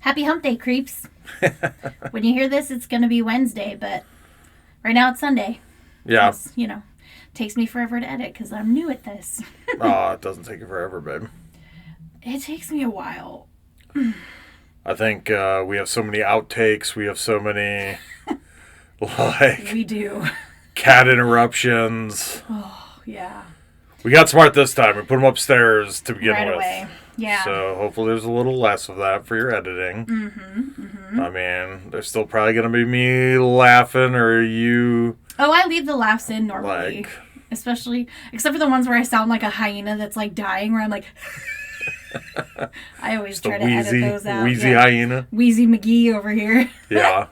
Happy hump day, creeps. When you hear this, it's going to be Wednesday, but right now it's Sunday. Yeah. It takes me forever to edit because I'm new at this. Oh, it doesn't take you forever, babe. It takes me a while. I think we have so many outtakes. We have so many, We do. cat interruptions. Oh, yeah. We got smart this time. We put them upstairs to begin Right with. away. Yeah. So hopefully there's a little less of that for your editing. I mean, there's still probably going to be me laughing or you... Oh, I leave the laughs in normally. Especially, except for the ones where I sound like a hyena that's like dying, where I'm like... I always try to edit those out. Wheezy hyena. Wheezy McGee over here. Yeah.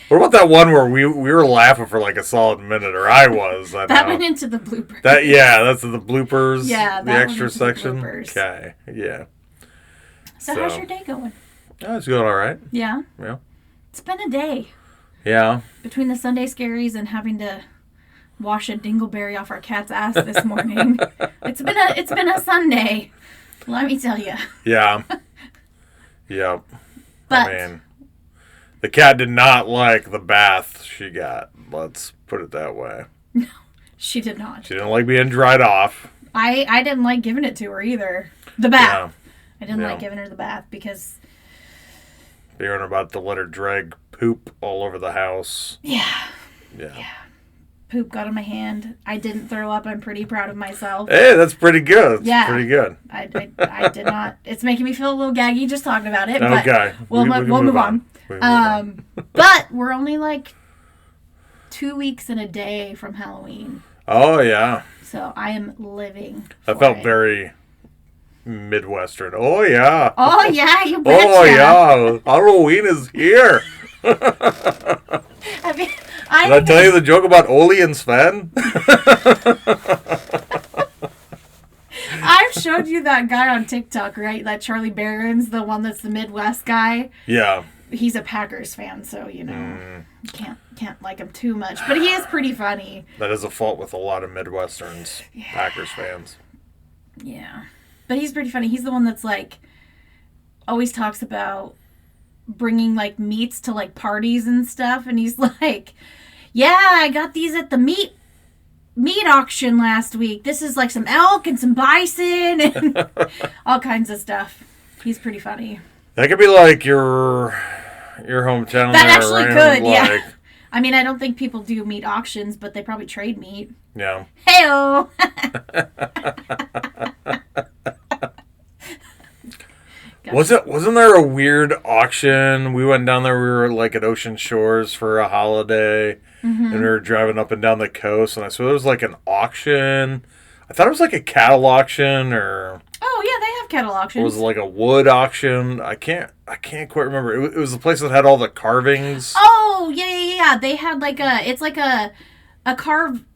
What about that one where we were laughing for like a solid minute, or I was? That went into the bloopers. That's the bloopers. Yeah, the extra section. Okay, yeah. So how's your day going? Oh, it's going all right. Yeah. Yeah. It's been a day. Yeah. Between the Sunday scaries and having to wash a dingleberry off our cat's ass this morning, it's been a Sunday. Let me tell you. Yeah. Yep. But I mean, the cat did not like the bath she got. Let's put it that way. No, she did not. She didn't like being dried off. I didn't like giving it to her either. The bath. Yeah. I didn't like giving her the bath because... Hearing about to let her drag poop all over the house. Yeah. Yeah. Poop got on my hand. I didn't throw up. I'm pretty proud of myself. Hey, that's pretty good. That's pretty good. I did not. It's making me feel a little gaggy just talking about it. Okay. But we'll move on. But we're only like 2 weeks and a day from Halloween. Oh, yeah. So I am living. That felt very Midwestern. Oh, yeah. Oh, yeah. You betcha. Oh, yeah. Halloween is here. I mean, Did I tell you the joke about Oli and Sven? I've showed you that guy on TikTok, right? That Charlie Barron's, the one that's the Midwest guy. Yeah. He's a Packers fan, so can't like him too much. But he is pretty funny. That is a fault with a lot of Midwesterns, Packers fans. Yeah. But he's pretty funny. He's the one that's like always talks about bringing like meats to like parties and stuff, and he's like, yeah, I got these at the meat auction last week. This is like some elk and some bison and all kinds of stuff. He's pretty funny. That could be like your hometown. That actually could, like, yeah. I mean, I don't think people do meat auctions, but they probably trade meat. Yeah. Hey-o! Wasn't there a weird auction? We went down there, we were like at Ocean Shores for a holiday, and we were driving up and down the coast, and I saw there was like an auction. I thought it was like a cattle auction, or... Oh, yeah, they have cattle auctions. Or was it like a wood auction? I can't quite remember. It was the place that had all the carvings. Oh, yeah. They had like it's like a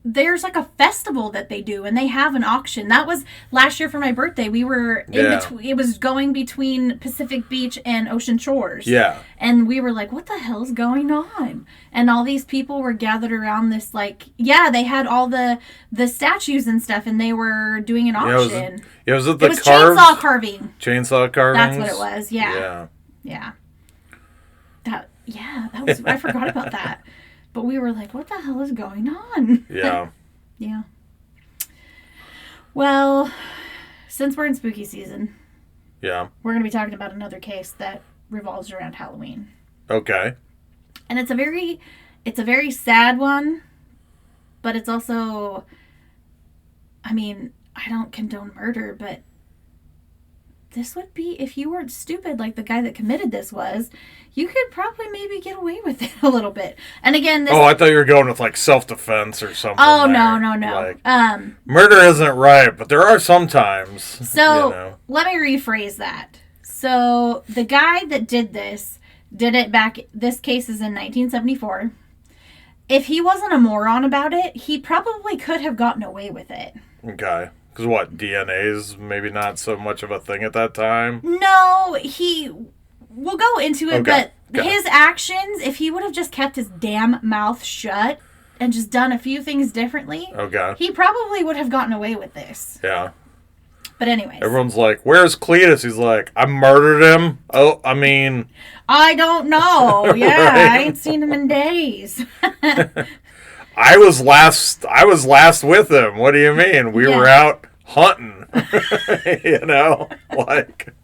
there's like a festival that they do, and they have an auction. That was last year for my birthday. We were in between. It was going between Pacific Beach and Ocean Shores. Yeah. And we were like, what the hell's going on? And all these people were gathered around this, like, they had all the statues and stuff, and they were doing an auction. It was chainsaw carving. Chainsaw carving. That's what it was. Yeah. That was, I forgot about that. But we were like, what the hell is going on? Yeah. Yeah. Well, since we're in spooky season, we're going to be talking about another case that revolves around Halloween. Okay. And it's a very sad one, but it's also, I mean, I don't condone murder, but this would be, if you weren't stupid like the guy that committed this was, you could probably maybe get away with it a little bit. And again, I thought you were going with like self-defense or something. Oh, no. Like, murder isn't right, but there are some times. So, let me rephrase that. So, the guy that did it back, this case is in 1974. If he wasn't a moron about it, he probably could have gotten away with it. Okay. Because what, DNA is maybe not so much of a thing at that time? No, we'll go into it, but his actions, if he would have just kept his damn mouth shut and just done a few things differently, he probably would have gotten away with this. Yeah. But anyways. Everyone's like, where's Cletus? He's like, I murdered him. Oh, I mean... I don't know. Yeah, right? I ain't seen him in days. I was last with him. What do you mean? We were out hunting. You know? Like...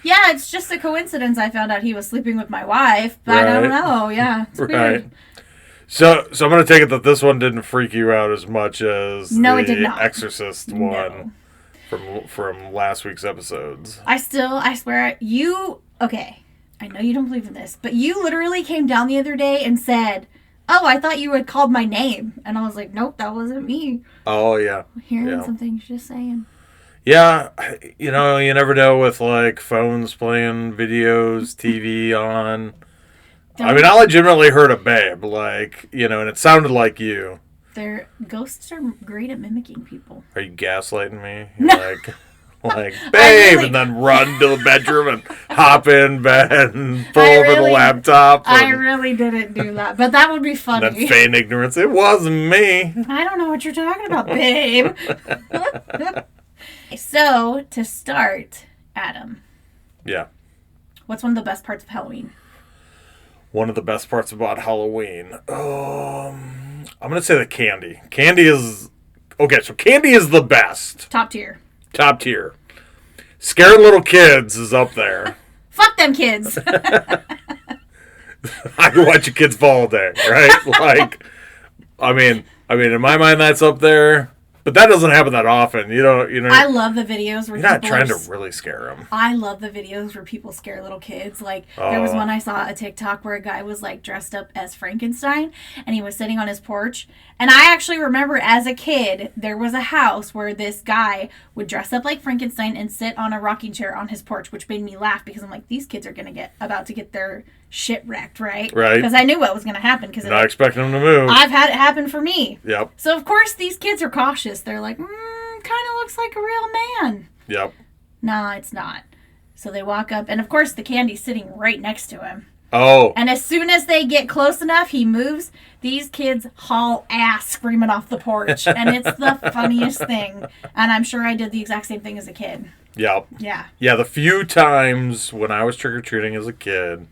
Yeah, it's just a coincidence I found out he was sleeping with my wife, but I don't know. Yeah, it's weird. So I'm going to take it that this one didn't freak you out as much as it did not. Exorcist one from last week's episodes. I swear, okay, I know you don't believe in this, but you literally came down the other day and said, oh, I thought you had called my name. And I was like, nope, that wasn't me. Oh, yeah. Hearing some things, just saying. Yeah, you know, you never know with, like, phones playing videos, TV on. I mean, I legitimately heard a babe, like, you know, and it sounded like you. Ghosts are great at mimicking people. Are you gaslighting me? You're like, babe, and then run to the bedroom and hop in bed and pull over the laptop. I really didn't do that, but that would be funny. And then feign ignorance. It wasn't me. I don't know what you're talking about, babe. So, to start, Adam. Yeah. What's one of the best parts of Halloween? One of the best parts about Halloween? I'm going to say the candy. Candy is... Okay, so candy is the best. Top tier. Top tier. Scared little kids is up there. Fuck them kids. I can watch your kids fall all day, right? Like, I mean, in my mind, that's up there. But that doesn't happen that often. You know. I love the videos where you're not trying to really scare them. I love the videos where people scare little kids. Like there was one I saw a TikTok where a guy was like dressed up as Frankenstein and he was sitting on his porch. And I actually remember as a kid there was a house where this guy would dress up like Frankenstein and sit on a rocking chair on his porch, which made me laugh because I'm like, these kids are about to get their shit wrecked, right? Right. Because I knew what was going to happen. Because not expecting them to move. I've had it happen for me. Yep. So of course these kids are cautious. They're like, kind of looks like a real man. Yep. No, it's not. So they walk up, and of course the candy's sitting right next to him. Oh. And as soon as they get close enough, he moves. These kids haul ass screaming off the porch. And it's the funniest thing. And I'm sure I did the exact same thing as a kid. Yep. Yeah. Yeah, the few times when I was trick-or-treating as a kid,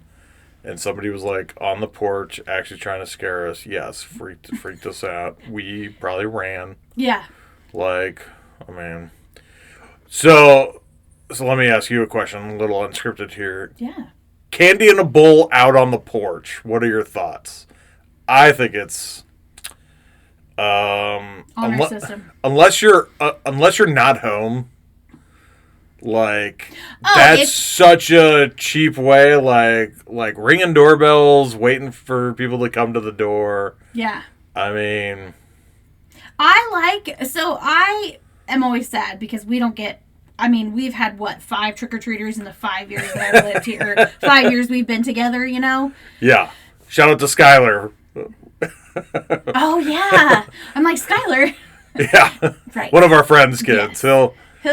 and somebody was like on the porch actually trying to scare us, yes, freaked us out. We probably ran. Yeah. Like, I mean... So let me ask you a question, a little unscripted here. Yeah. Candy in a bowl out on the porch. What are your thoughts? I think it's honor system. Unless you're not home, like that's such a cheap way. Like ringing doorbells, waiting for people to come to the door. Yeah. I mean, I am always sad because we don't get. I mean, we've had, 5 trick-or-treaters in the 5 years that I've lived here. 5 years we've been together, you know? Yeah. Shout out to Skylar. Oh, yeah. I'm like, Skylar. Yeah. Right. One of our friends' kids. Yes.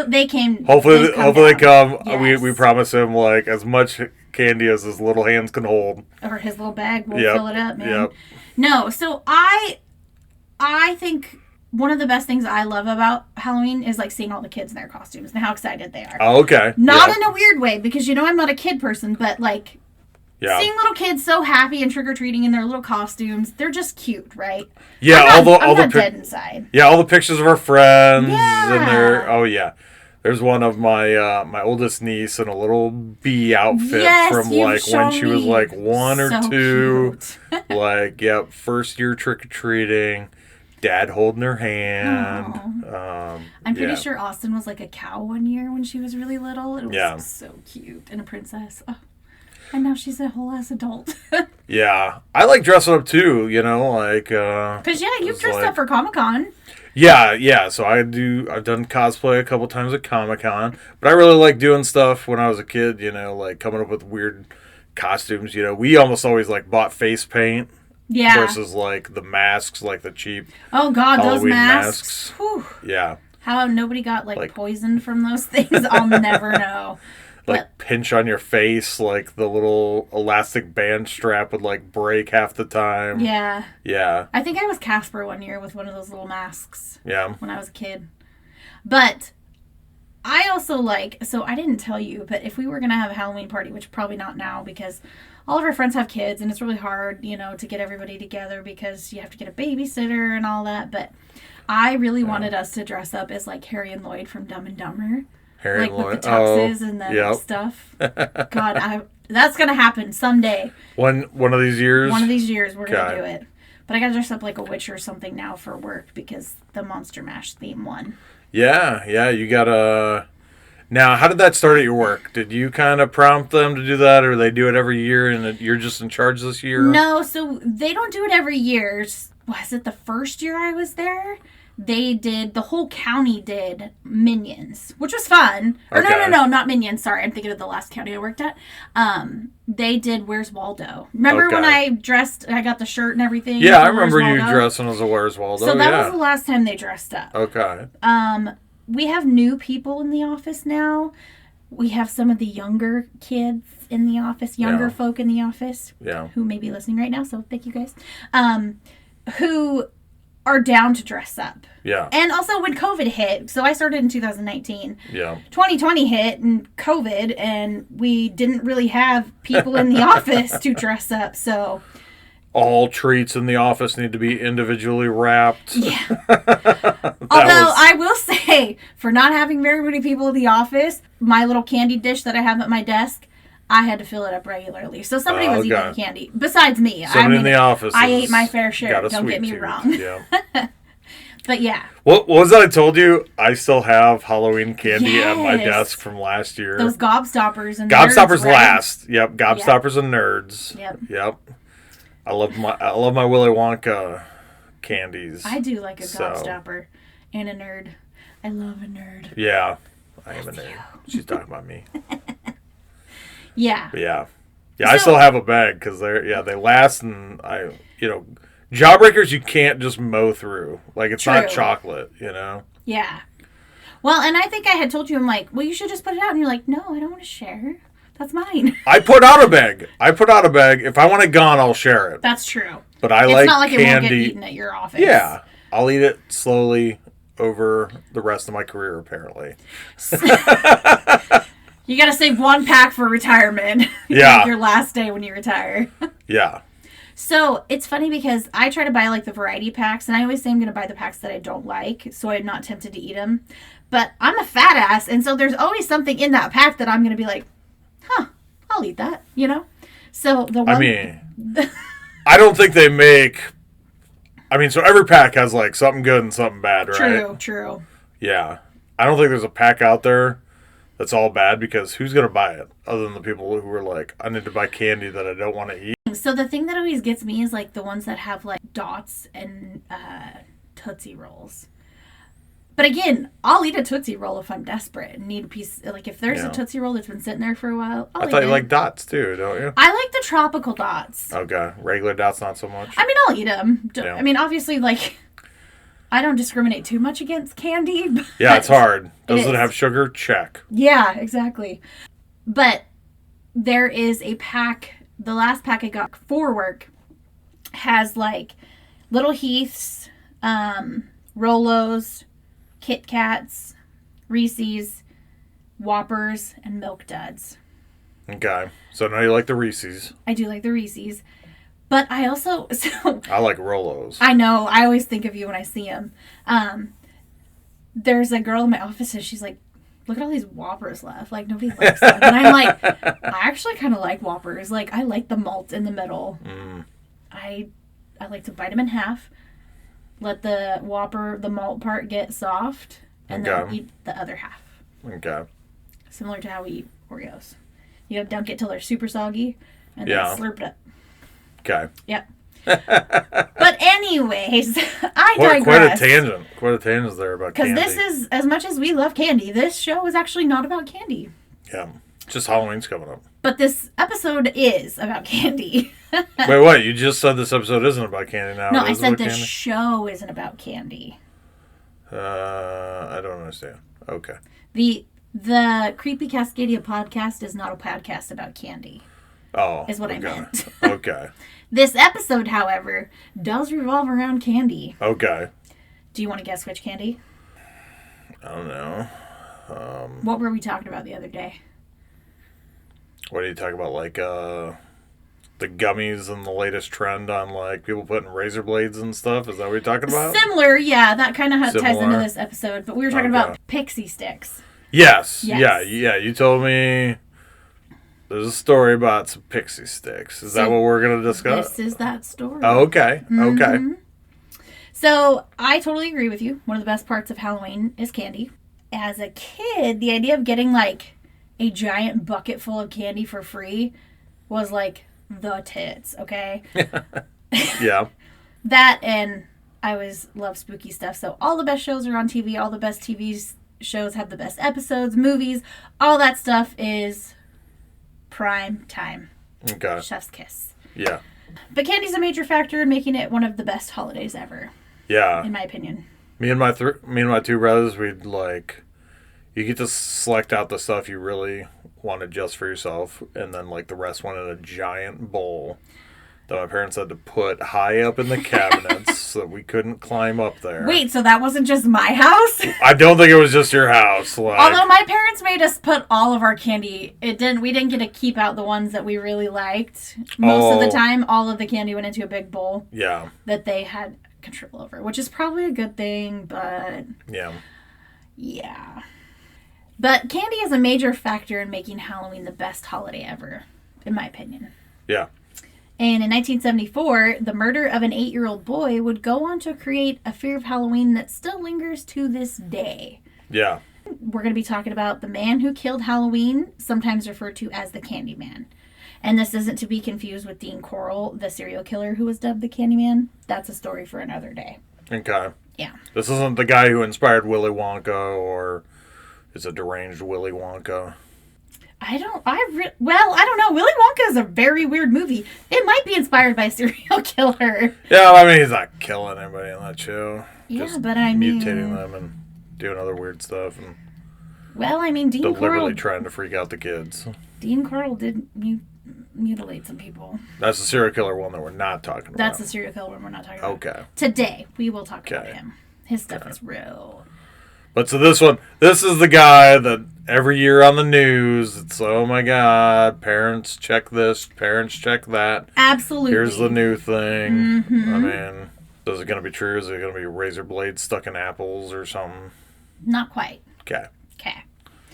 They came. Hopefully they come. Yes. We promise him, like, as much candy as his little hands can hold. Or his little bag. We'll fill it up, man. Yep. No, so I think... One of the best things I love about Halloween is like seeing all the kids in their costumes and how excited they are. Oh, okay. Not in a weird way because I'm not a kid person, but like seeing little kids so happy and trick-or-treating in their little costumes, they're just cute, right? Yeah, I'm not dead inside. Yeah, all the pictures of our friends Yeah. and there's one of my oldest niece in a little bee outfit from like when she was like 1 or 2. Like, yep, first year trick-or-treating. Dad holding her hand. I'm pretty sure Austin was like a cow one year when she was really little. It was so cute. And a princess. Oh. And now she's a whole ass adult. Yeah. I like dressing up too, like... Because, you've dressed up for Comic-Con. Yeah. So I've done cosplay a couple times at Comic-Con. But I really like doing stuff when I was a kid, like coming up with weird costumes. We almost always like bought face paint. Yeah. Versus like the masks, like the cheap. Oh God, Halloween those masks. Whew. Yeah. How nobody got like poisoned from those things, I'll never know. Like pinch on your face, like the little elastic band strap would like break half the time. Yeah. Yeah. I think I was Casper one year with one of those little masks. Yeah. When I was a kid. But I also like, so I didn't tell you, but if we were going to have a Halloween party, which probably not now because all of our friends have kids and it's really hard, to get everybody together because you have to get a babysitter and all that. But I really wanted us to dress up as like Harry and Lloyd from Dumb and Dumber. Harry and Lloyd. With the tuxes and the stuff. God, that's going to happen someday. One of these years? One of these years we're going to do it. But I got to dress up like a witch or something now for work because the Monster Mash theme won. Yeah, you got to... Now, how did that start at your work? Did you kind of prompt them to do that, or they do it every year and you're just in charge this year? No, so they don't do it every year. Was it the first year I was there? The whole county did Minions, which was fun. Or no, not Minions. Sorry, I'm thinking of the last county I worked at. They did Where's Waldo. Remember when I got the shirt and everything? Yeah, I remember you dressing as a Where's Waldo. So that was the last time they dressed up. Okay. We have new people in the office now. We have some of the younger kids in the office, folk in the office, who may be listening right now, so thank you guys, who are down to dress up. Yeah. And also when COVID hit, so I started in 2019. Yeah. 2020 hit and COVID, and we didn't really have people in the office to dress up, so... All treats in the office need to be individually wrapped. Yeah. Although I will say, for not having very many people in the office, my little candy dish that I have at my desk, I had to fill it up regularly. So somebody was eating candy. Besides me. Somebody in the office. I ate my fair share. Don't get me wrong. Yeah. But yeah. What was that I told you? I still have Halloween candy at my desk from last year. Those gobstoppers and Gobstoppers nerds, right? last. Yep. Gobstoppers and nerds. Yep. I love my Willy Wonka candies. I do like a gobstopper and a nerd. I love a nerd. Yeah, I am a nerd. She's talking about me. Yeah. But yeah. I still have a bag because they last, and Jawbreakers you can't just mow through. Like it's not chocolate, Yeah. Well, and I think I had told you, I'm like, well, you should just put it out, and you're like, no, I don't want to share. That's mine. I put out a bag. If I want it gone, I'll share it. That's true. But it's not like candy. It won't get eaten at your office. Yeah. I'll eat it slowly over the rest of my career, apparently. You got to save one pack for retirement. Yeah. Like your last day when you retire. Yeah. So it's funny because I try to buy like the variety packs, and I always say I'm going to buy the packs that I don't like, so I'm not tempted to eat them. But I'm a fat ass, and so there's always something in that pack that I'm going to be like, I'll eat that, So the one... I don't think they make... so every pack has like something good and something bad, right? True. Yeah. I don't think there's a pack out there that's all bad, because who's going to buy it other than the people who are like, I need to buy candy that I don't want to eat? So the thing that always gets me is like the ones that have like dots and Tootsie Rolls. But again, I'll eat a Tootsie Roll if I'm desperate and need a piece. Like if there's a Tootsie Roll that's been sitting there for a while, I'll eat it. I thought you like dots too, don't you? I like the tropical dots. Okay. Regular dots, not so much? I'll eat them. Yeah. Obviously, like, I don't discriminate too much against candy. Yeah, it's hard. Does it have sugar? Check. Yeah, exactly. But there is a pack, the last pack I got for work has like Little Heaths, Rolos, Kit Kats, Reese's, Whoppers, and Milk Duds. Okay. So now you like the Reese's. I do like the Reese's. But I also... I like Rolos. I know. I always think of you when I see them. There's a girl in my office and she's like, look at all these Whoppers left. Like, nobody likes them. And I'm like, I actually kind of like Whoppers. Like, I like the malt in the middle. I like to bite them in half. Let the Whopper, the malt part, get soft, and then eat the other half. Okay. Similar to how we eat Oreos. You dunk it till they're super soggy, and then slurp it up. Okay. Yep. But anyways, I digress. Quite a tangent there about candy. Because this is, as much as we love candy, this show is actually not about candy. Yeah. Just Halloween's coming up. But this episode is about candy. Wait, what? You just said this episode isn't about candy now. No, I said the show isn't about candy. I don't understand. Okay. The Creepy Cascadia podcast is not a podcast about candy. Oh. Is what I meant. Okay. This episode, however, does revolve around candy. Okay. Do you want to guess which candy? I don't know. What were we talking about the other day? What are you talking about? Like, the gummies and the latest trend on, like, people putting razor blades and stuff? Is that what you're talking about? Similar, yeah. That kind of ties into this episode. But we were talking about pixie sticks. Yes. Yeah. You told me there's a story about some pixie sticks. Is that what we're going to discuss? This is that story. Oh, okay. Mm-hmm. Okay. So, I totally agree with you. One of the best parts of Halloween is candy. As a kid, the idea of getting, like, a giant bucket full of candy for free was, like, the tits, okay? Yeah. That, and I always love spooky stuff. So, all the best shows are on TV. All the best TV shows have the best episodes, movies. All that stuff is prime time. Okay. Chef's kiss. Yeah. But candy's a major factor in making it one of the best holidays ever. Yeah. In my opinion. Me and my two brothers, we'd like, you get to select out the stuff you really wanted just for yourself, and then like the rest went in a giant bowl that my parents had to put high up in the cabinets so that we couldn't climb up there. Wait, so that wasn't just my house? I don't think it was just your house. Like, although my parents made us put all of our candy, we didn't get to keep out the ones that we really liked. Most of the time, all of the candy went into a big bowl. Yeah. That they had control over, which is probably a good thing, but yeah. But candy is a major factor in making Halloween the best holiday ever, in my opinion. Yeah. And in 1974, the murder of an 8-year-old boy would go on to create a fear of Halloween that still lingers to this day. Yeah. We're going to be talking about the man who killed Halloween, sometimes referred to as the Candyman. And this isn't to be confused with Dean Corll, the serial killer who was dubbed the Candyman. That's a story for another day. Okay. Yeah. This isn't the guy who inspired Willy Wonka, or is it deranged Willy Wonka? I don't know. Willy Wonka is a very weird movie. It might be inspired by a serial killer. Yeah, I mean, he's not killing anybody in that show. Yeah, just but I mean, mutating them and doing other weird stuff. And Dean deliberately Corll, trying to freak out the kids. Dean Corll did mutilate some people. That's the serial killer one that we're not talking about. That's the serial killer one we're not talking about. Okay. Today, we will talk about him. His stuff is real. But so this is the guy that every year on the news, it's, oh my God, parents check this, parents check that. Absolutely. Here's the new thing. Mm-hmm. I mean, is it going to be true? Is it going to be razor blades stuck in apples or something? Not quite. Okay.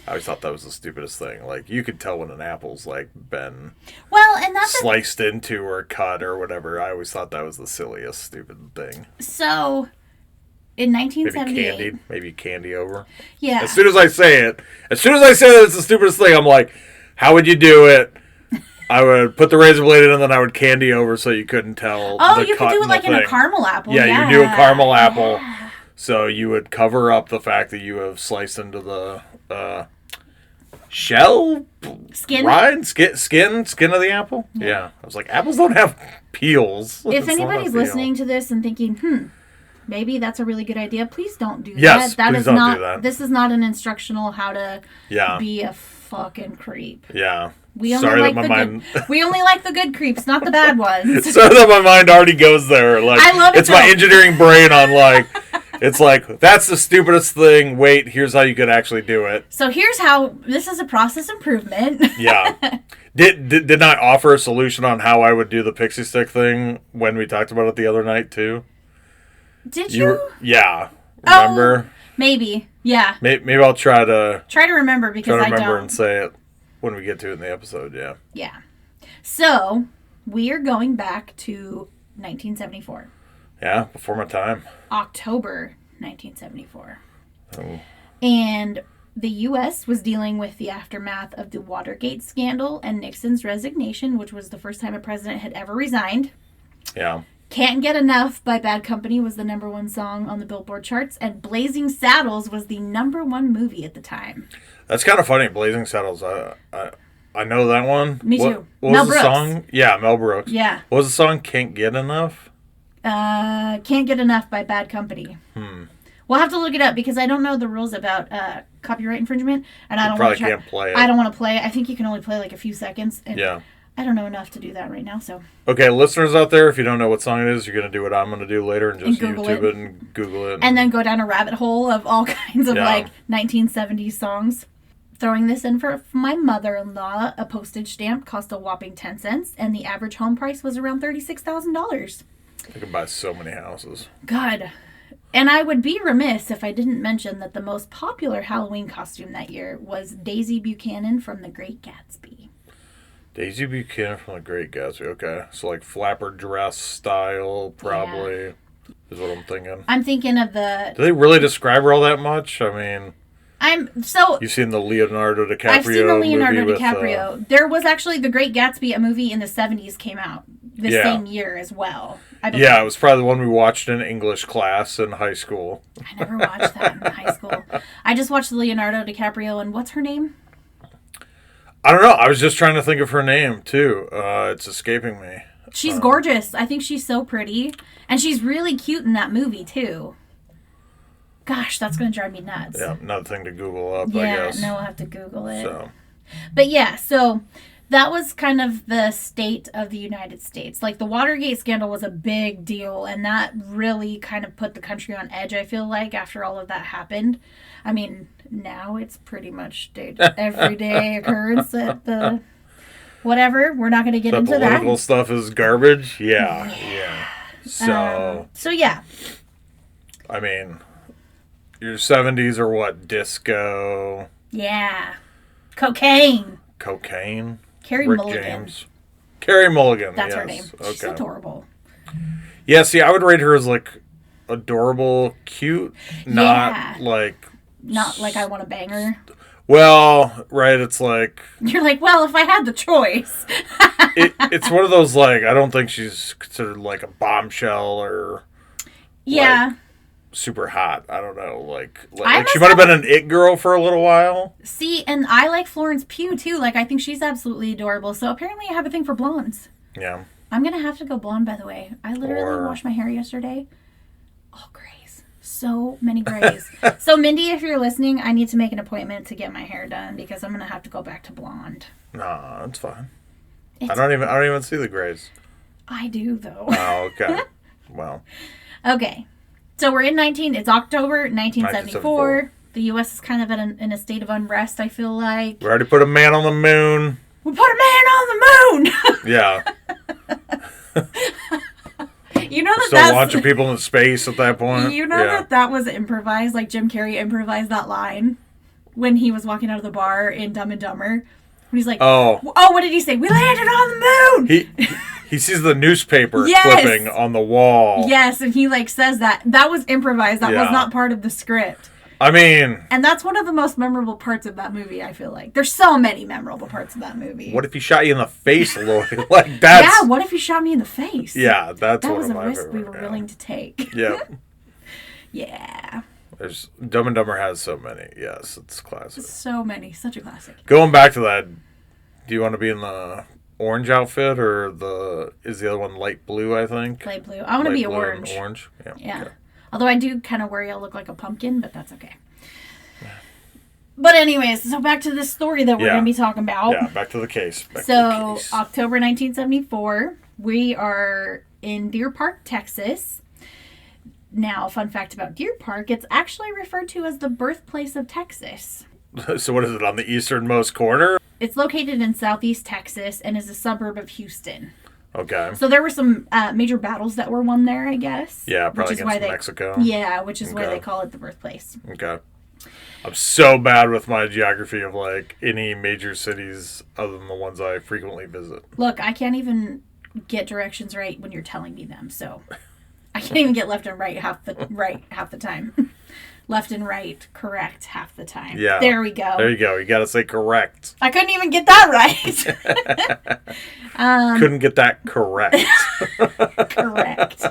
I always thought that was the stupidest thing. Like, you could tell when an apple's, like, been and that's sliced into or cut or whatever. I always thought that was the silliest, stupid thing. So, in 1978... Maybe candy over. Yeah. As soon as I say that it's the stupidest thing, I'm like, how would you do it? I would put the razor blade in and then I would candy over so you couldn't tell. Oh, you could do it like in a caramel apple. Yeah, you do a caramel apple. So you would cover up the fact that you have sliced into the shell, skin, rind, skin of the apple. Yeah. I was like, apples don't have peels. If anybody's listening to this and thinking, maybe that's a really good idea, please don't do that. Yes, please don't do that. This is not an instructional how to be a fucking creep. Yeah. We only like the good creeps, not the bad ones. Sorry that my mind already goes there. Like, I love it. It's my engineering brain on like. It's like, that's the stupidest thing. Wait, here's how you could actually do it. So here's how, this is a process improvement. Yeah. Didn't I offer a solution on how I would do the pixie stick thing when we talked about it the other night, too? Did you? Yeah. Remember? Oh, maybe. Yeah. Maybe I'll try to remember because I don't. And say it when we get to it in the episode, yeah. Yeah. So, we are going back to 1974. Yeah, before my time. October 1974. Oh. And the U.S. was dealing with the aftermath of the Watergate scandal and Nixon's resignation, which was the first time a president had ever resigned. Yeah. Can't Get Enough by Bad Company was the #1 song on the Billboard charts, and Blazing Saddles was the #1 movie at the time. That's kind of funny, Blazing Saddles. I know that one. Me too. What was the song? Yeah, Mel Brooks. Yeah. What was the song? Can't Get Enough? Can't Get Enough by Bad Company. We'll have to look it up because I don't know the rules about copyright infringement, and I don't probably can't play it. I don't want to play it. I think you can only play like a few seconds. And yeah. I don't know enough to do that right now, so. Okay, listeners out there, if you don't know what song it is, you're going to do what I'm going to do later and just YouTube it and Google it. And then go down a rabbit hole of all kinds of, 1970s songs. Throwing this in for my mother-in-law, a postage stamp cost a whopping 10 cents, and the average home price was around $36,000. I could buy so many houses. God. And I would be remiss if I didn't mention that the most popular Halloween costume that year was Daisy Buchanan from The Great Gatsby. Daisy Buchanan from The Great Gatsby. Okay. So like flapper dress style, probably, is what I'm thinking. I'm thinking of the... Do they really describe her all that much? I mean... You've seen the Leonardo DiCaprio I've seen the Leonardo movie DiCaprio. There was actually The Great Gatsby, a movie in the 70s came out the same year as well. Yeah, it was probably the one we watched in English class in high school. I never watched that in high school. I just watched the Leonardo DiCaprio and what's her name? I don't know. I was just trying to think of her name, too. It's escaping me. She's gorgeous. I think she's so pretty. And she's really cute in that movie, too. Gosh, that's going to drive me nuts. Yeah, another thing to Google up, I guess. Yeah, no, I'll have to Google it. But yeah, so that was kind of the state of the United States. Like, the Watergate scandal was a big deal, and that really kind of put the country on edge, I feel like, after all of that happened. I mean, now it's pretty much everyday occurrence at the... Whatever, we're not going to get into that. The political stuff is garbage? Yeah. So, yeah. I mean... Your 70s are what? Disco? Yeah. Cocaine. Carrie Mulligan. James. Carrie Mulligan. That's her name. Okay. She's adorable. Yeah, see, I would rate her as like adorable, cute, not like I want to bang her. Well, right, it's like... You're like, well, if I had the choice. it's one of those, like, I don't think she's considered like a bombshell or... Yeah. Like, super hot. I don't know. Like she might have been an it girl for a little while. See, and I like Florence Pugh too. Like, I think she's absolutely adorable. So apparently I have a thing for blondes. Yeah. I'm going to have to go blonde, by the way. I literally washed my hair yesterday. All grays. So many grays. So, Mindy, if you're listening, I need to make an appointment to get my hair done because I'm going to have to go back to blonde. Nah, it's fine. I don't even see the grays. I do, though. Oh, okay. Well. Okay. So we're it's October 1974. The U.S. is kind of in a state of unrest, I feel like. We already put a man on the moon. We put a man on the moon! Yeah. You know still launching people in space at that point. You know that was improvised, like Jim Carrey improvised that line when he was walking out of the bar in Dumb and Dumber. When he's like, oh, what did he say? We landed on the moon! He sees the newspaper clipping on the wall. Yes, and he says that. That was improvised. That was not part of the script. I mean... And that's one of the most memorable parts of that movie, I feel like. There's so many memorable parts of that movie. What if he shot you in the face, Lloyd? That's... Yeah, what if he shot me in the face? Yeah, that's that was a risk we were willing to take. Yep. Yeah. There's Dumb and Dumber has so many. Yes, it's classic. So many. Such a classic. Going back to that, do you want to be in the... orange outfit or is the other one light blue, I think? Light blue. I want to be orange. Orange? Yeah. Okay. Although I do kind of worry I'll look like a pumpkin, but that's okay. Yeah. But anyways, so back to the story that we're going to be talking about. Yeah, back to the case. October 1974, we are in Deer Park, Texas. Now, fun fact about Deer Park, it's actually referred to as the birthplace of Texas. So what is it, on the easternmost corner? It's located in southeast Texas and is a suburb of Houston. Okay. So there were some major battles that were won there, I guess. Yeah, probably against Mexico. Yeah, which is why they call it the birthplace. Okay. I'm so bad with my geography of any major cities other than the ones I frequently visit. Look, I can't even get directions right when you're telling me them, so I can't even get left and right half the time. Left and right, correct half the time. Yeah. There we go. There you go. You got to say correct. I couldn't even get that right. Couldn't get that correct. Correct.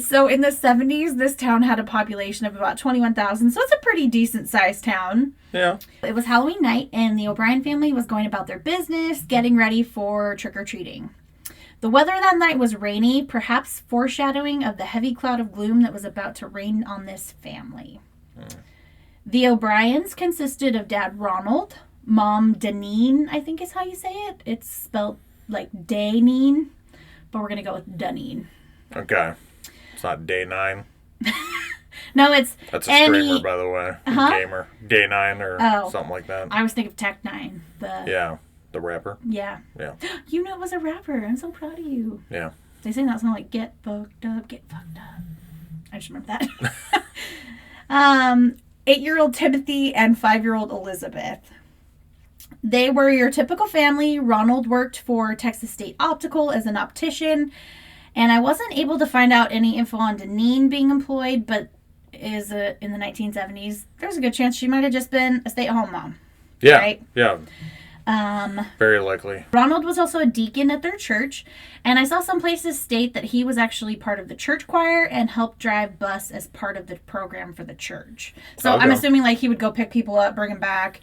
So in the 70s, this town had a population of about 21,000. So it's a pretty decent sized town. Yeah. It was Halloween night and the O'Brien family was going about their business, getting ready for trick-or-treating. The weather that night was rainy, perhaps foreshadowing of the heavy cloud of gloom that was about to rain on this family. The O'Briens consisted of Dad Ronald, Mom Deneen, I think is how you say it. It's spelled like Daneen, but we're going to go with Duneen. Okay. It's not Day 9. No, it's That's a streamer, by the way. Huh? Gamer. Day 9 or something like that. I was thinking of Tech 9. Yeah, the rapper. Yeah. Yeah. You know it was a rapper. I'm so proud of you. Yeah. They sing that song like, get fucked up, get fucked up. I just remember that. 8-year-old Timothy and 5-year-old Elizabeth. They were your typical family. Ronald worked for Texas State Optical as an optician. And I wasn't able to find out any info on Deneen being employed, but in the 1970s, there's a good chance she might have just been a stay-at-home mom. Yeah. Right? Yeah. Very likely. Ronald was also a deacon at their church, and I saw some places state that he was actually part of the church choir and helped drive bus as part of the program for the church. So I'm assuming like he would go pick people up, bring them back,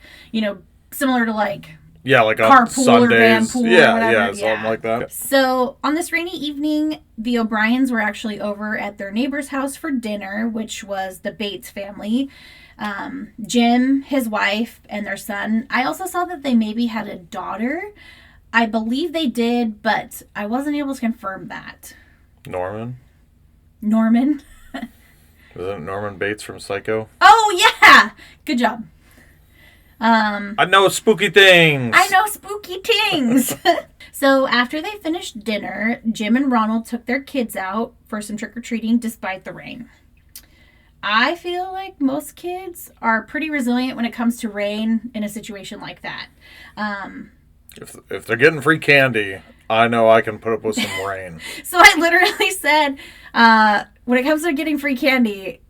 similar to like like on carpool Sundays. or van pool or whatever. Something like that. So on this rainy evening, the O'Briens were actually over at their neighbor's house for dinner, which was the Bates family. Jim, his wife, and their son. I also saw that they maybe had a daughter. I believe they did, but I wasn't able to confirm that. Norman? Was it Norman Bates from Psycho? Oh, yeah! Good job. I know spooky things! So after they finished dinner, Jim and Ronald took their kids out for some trick-or-treating despite the rain. I feel like most kids are pretty resilient when it comes to rain in a situation like that. If they're getting free candy, I know I can put up with some rain. So I literally said, when it comes to getting free candy,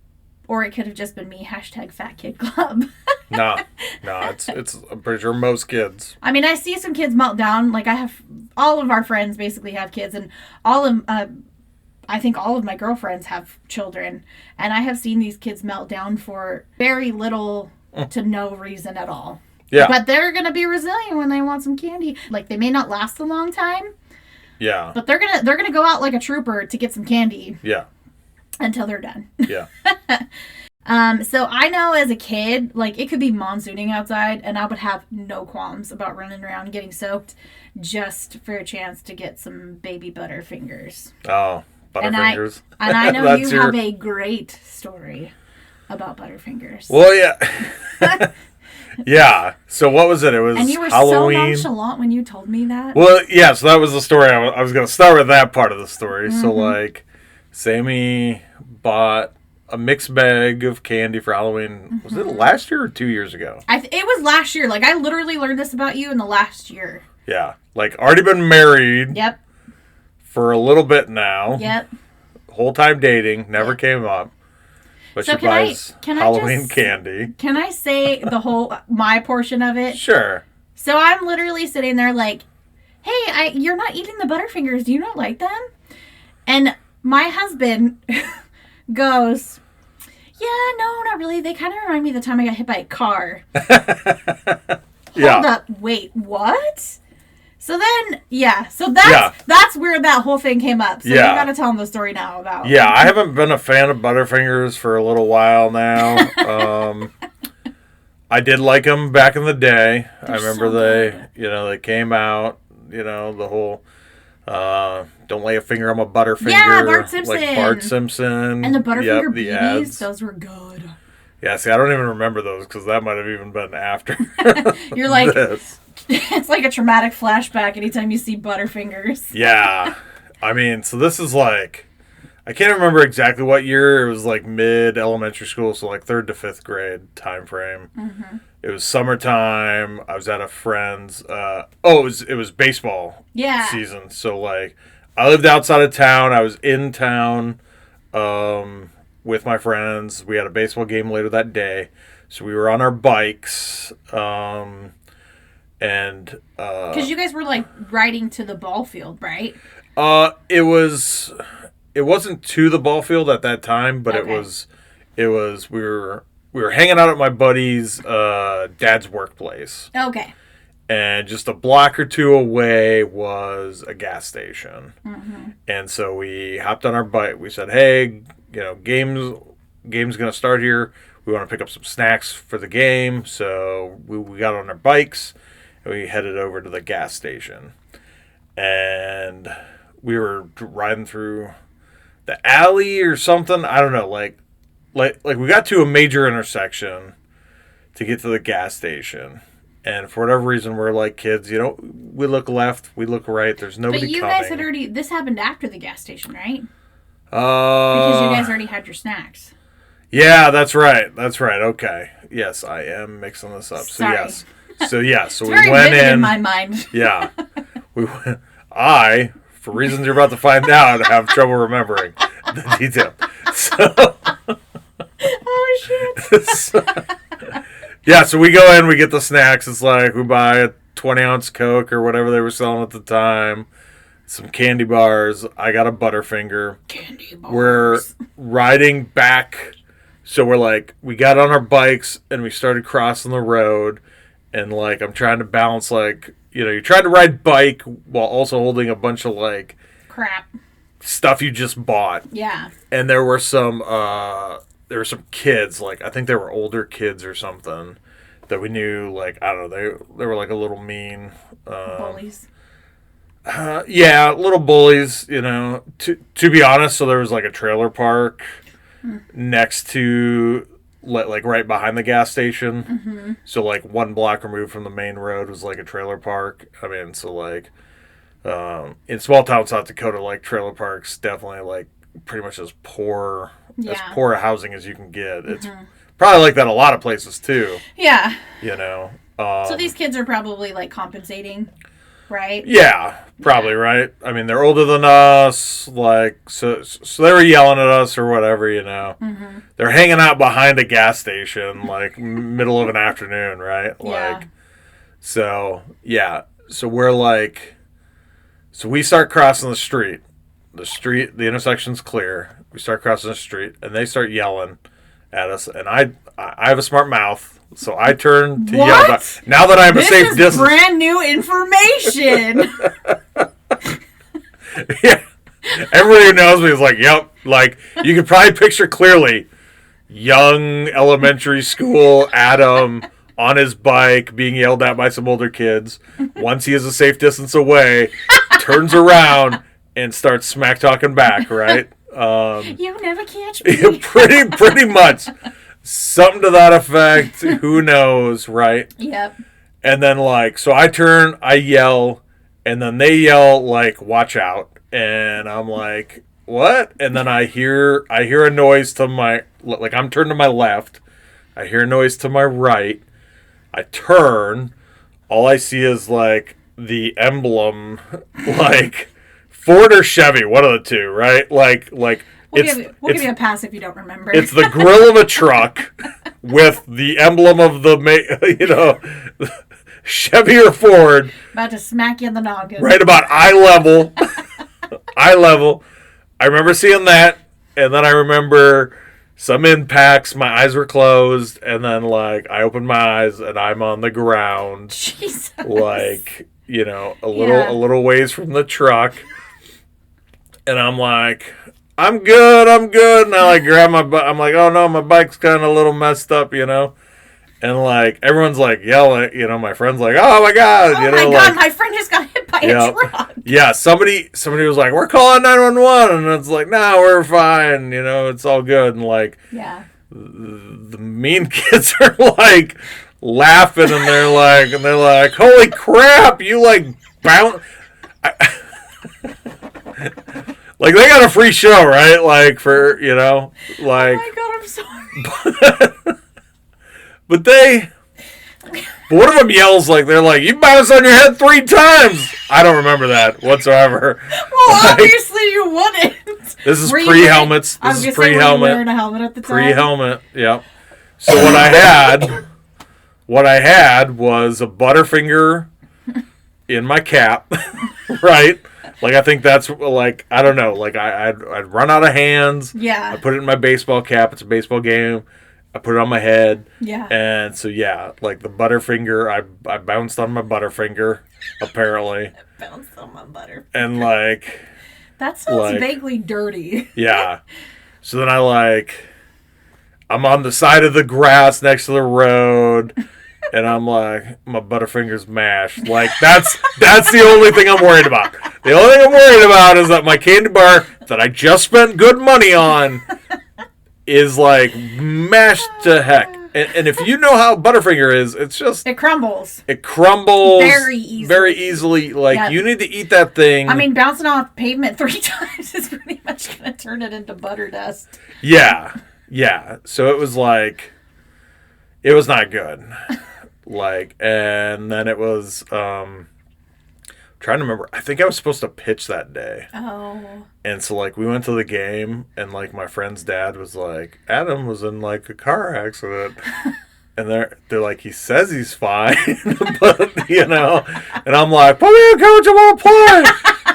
or it could have just been me, #FatKidClub. No, it's I'm pretty sure most kids. I mean, I see some kids melt down. Like all of our friends basically have kids, and I think all of my girlfriends have children, and I have seen these kids melt down for very little to no reason at all. Yeah. But they're going to be resilient when they want some candy. Like, they may not last a long time. Yeah. But they're going to go out like a trooper to get some candy. Yeah. Until they're done. Yeah. So I know as a kid, like, it could be monsooning outside, and I would have no qualms about running around getting soaked just for a chance to get some baby Butterfingers. Oh. Butterfingers. And I know you have a great story about Butterfingers. Well, yeah. Yeah. So what was it? It was Halloween. And you were so nonchalant when you told me that. Well, yeah. So that was the story. I was going to start with that part of the story. Mm-hmm. So, like, Sammy bought a mixed bag of candy for Halloween. Mm-hmm. Was it last year or 2 years ago? It was last year. Like, I literally learned this about you in the last year. Yeah. Like, already been married. Yep. For a little bit now. Yep. Whole time dating. Never came up. But so she buys Halloween candy. Can I say my portion of it? Sure. So I'm literally sitting there like, hey, you're not eating the Butterfingers. Do you not like them? And my husband goes, yeah, no, not really. They kind of remind me of the time I got hit by a car. Hold up. Wait, what? So then, that's where that whole thing came up. So you got to tell them the story now about. Yeah, I haven't been a fan of Butterfingers for a little while now. I did like them back in the day. I remember they came out, the whole don't lay a finger on my Butterfinger. Yeah, Bart Simpson. Like Bart Simpson. And the Butterfinger BBs, those were good. Yeah, see, I don't even remember those because that might have even been after. You're like... this. It's like a traumatic flashback anytime you see Butterfingers. Yeah. I mean, so this is like... I can't remember exactly what year. It was like mid-elementary school, so like 3rd to 5th grade time frame. Mm-hmm. It was summertime. I was at a friend's... it was baseball season. So like, I lived outside of town. I was in town with my friends. We had a baseball game later that day. So we were on our bikes... And because you guys were like riding to the ball field, right? It wasn't to the ball field at that time, but okay. it was we were hanging out at my buddy's dad's workplace. Okay. And just a block or two away was a gas station. Mm-hmm. And so we hopped on our bike. We said, "Hey, game's going to start here." we want to pick up some snacks for the game. So we got on our bikes and we headed over to the gas station. And we were riding through the alley or something. I don't know. Like we got to a major intersection to get to the gas station. And for whatever reason, we're like kids, we look left, we look right. There's nobody coming. But you guys had already, this happened after the gas station, right? Because you guys already had your snacks. Yeah, that's right. Okay. Yes, I am mixing this up. Sorry. So we very went vivid in my mind. Yeah. For reasons you're about to find out, have trouble remembering the detail. So. Oh, shit. So we go in, we get the snacks. It's like we buy a 20-ounce Coke or whatever they were selling at the time. Some candy bars. I got a Butterfinger. Candy bars. We're riding back. So we got on our bikes and we started crossing the road. And I'm trying to balance you tried to ride bike while also holding a bunch of crap stuff you just bought. Yeah. And there were some kids, I think they were older kids or something that we knew, I don't know, they were a little mean. Bullies. Yeah, little bullies, to be honest. So there was a trailer park next to, right behind the gas station. Mm-hmm. So, 1 block removed from the main road was, a trailer park. I mean, so, in small town South Dakota, trailer parks definitely, pretty much as poor a housing as you can get. It's probably like that a lot of places, too. Yeah. So these kids are probably, compensating, right? Yeah, probably, right? I mean, they're older than us, so they were yelling at us or whatever, Mm-hmm. They're hanging out behind a gas station, middle of an afternoon, right? Yeah. So we're so we start crossing the street. The intersection's clear. We start crossing the street, and they start yelling at us, and I have a smart mouth, so I turn to yell back. Now that I'm a safe distance. This is brand new information. Yeah. Everybody who knows me is yep. You can probably picture clearly young elementary school Adam on his bike being yelled at by some older kids. Once he is a safe distance away, turns around and starts smack talking back, right? You never catch me. pretty much. Something to that effect. Who knows, right? Yep. And then so I turn, I yell, and then they yell watch out. And I'm what? And then I hear a noise to my I'm turned to my left. I hear a noise to my right. I turn. All I see is the emblem Ford or Chevy, one of the two, right? We'll give you a pass if you don't remember. It's the grill of a truck with the emblem of the Chevy or Ford. About to smack you in the noggin. Right about eye level. Eye level. I remember seeing that, and then I remember some impacts. My eyes were closed, and then I opened my eyes, and I'm on the ground. Jesus. A little ways from the truck. And I'm I'm good. And I grab my bike. I'm oh no, my bike's kind of a little messed up, And everyone's yelling, my friend's oh my God. Oh my God, my friend just got hit by a truck. Yeah, somebody was we're calling 911. And it's nah, we're fine. It's all good. And yeah. The mean kids are laughing and they're holy crap, you bounce. They got a free show, right? For, Oh my God, I'm sorry. But one of them yells they're you bounced on your head 3 times. I don't remember that whatsoever. Well, obviously you wouldn't. This is pre-helmets. This is pre-helmet. Wearing a helmet at the time. Pre-helmet, yeah. So what I had was a Butterfinger in my cap, right? I think that's I don't know. I'd run out of hands. Yeah. I put it in my baseball cap. It's a baseball game. I put it on my head. Yeah. And so the Butterfinger, I bounced on my Butterfinger, apparently. Bounced on my Butterfinger. And that sounds vaguely dirty. Yeah. So then I I'm on the side of the grass next to the road, and I'm like, my Butterfinger's mashed. Like, that's the only thing I'm worried about. The only thing I'm worried about is that my candy bar that I just spent good money on is, like, mashed to heck. And if you know how Butterfinger is, it's just... It crumbles. It crumbles very easily. Very easily. Like, you need to eat that thing. I mean, bouncing off pavement 3 times is pretty much going to turn it into butter dust. Yeah. Yeah. So it was like... It was not good. Like, and then it was... trying to remember. I think I was supposed to pitch that day. Oh. And so, like, we went to the game, and, like, my friend's dad was like, Adam was in, like, a car accident. And they're like, he says he's fine. But, you know. And I'm like, put me in, coach, I want to play.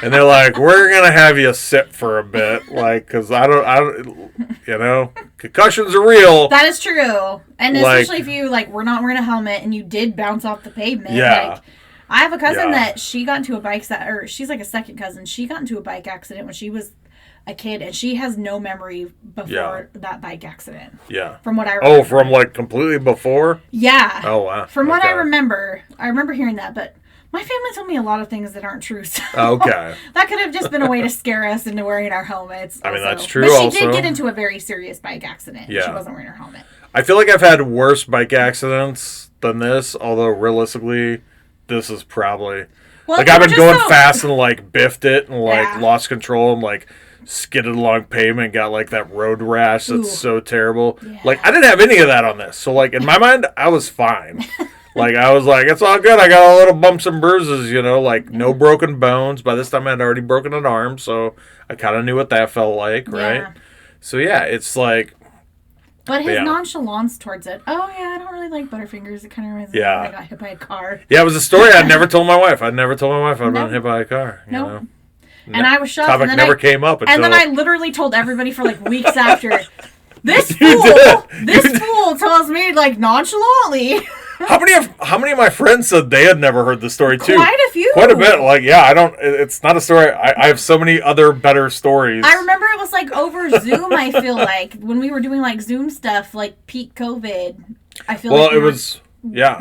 And they're like, we're going to have you sit for a bit. Like, because I don't, you know, concussions are real. That is true. And especially if you, like, were not wearing a helmet and you did bounce off the pavement. Yeah. Like, I have a cousin that she got into a bike or she's like a second cousin. She got into a bike accident when she was a kid, and she has no memory before that bike accident. Yeah. From what I remember. Oh, from like completely before? Yeah. Oh, wow. From what I remember hearing that, but my family told me a lot of things that aren't true. So okay. That could have just been a way to scare us into wearing our helmets. I mean, that's true. But she did get into a very serious bike accident. Yeah. She wasn't wearing her helmet. I feel like I've had worse bike accidents than this, although realistically, this is probably... Well, like, I've been going fast and, like, biffed it and, like, lost control and, like, skidded along pavement and got, like, that road rash that's so terrible. Yeah. Like, I didn't have any of that on this. So, like, in my mind, I was fine. Like, I was like, it's all good. I got a little bumps and bruises, you know, like, no broken bones. By this time, I had already broken an arm, so I kind of knew what that felt like, right? Yeah. So, yeah, it's like... But his nonchalance towards it. Oh, yeah, I don't really like Butterfingers. It kind of reminds me of when I got hit by a car. Yeah, it was a story I'd never told my wife. I'd never told my wife I'd been hit by a car. You know? And I was shocked. Topic never came up until... And then I literally told everybody for, like, weeks after, this fool tells me, like, nonchalantly... How many of my friends said they had never heard the story too? Quite a few. Quite a bit. Like, yeah, I don't. It's not a story. I have so many other better stories. I remember it was like over Zoom. I feel like when we were doing like Zoom stuff, like peak COVID. I feel like it was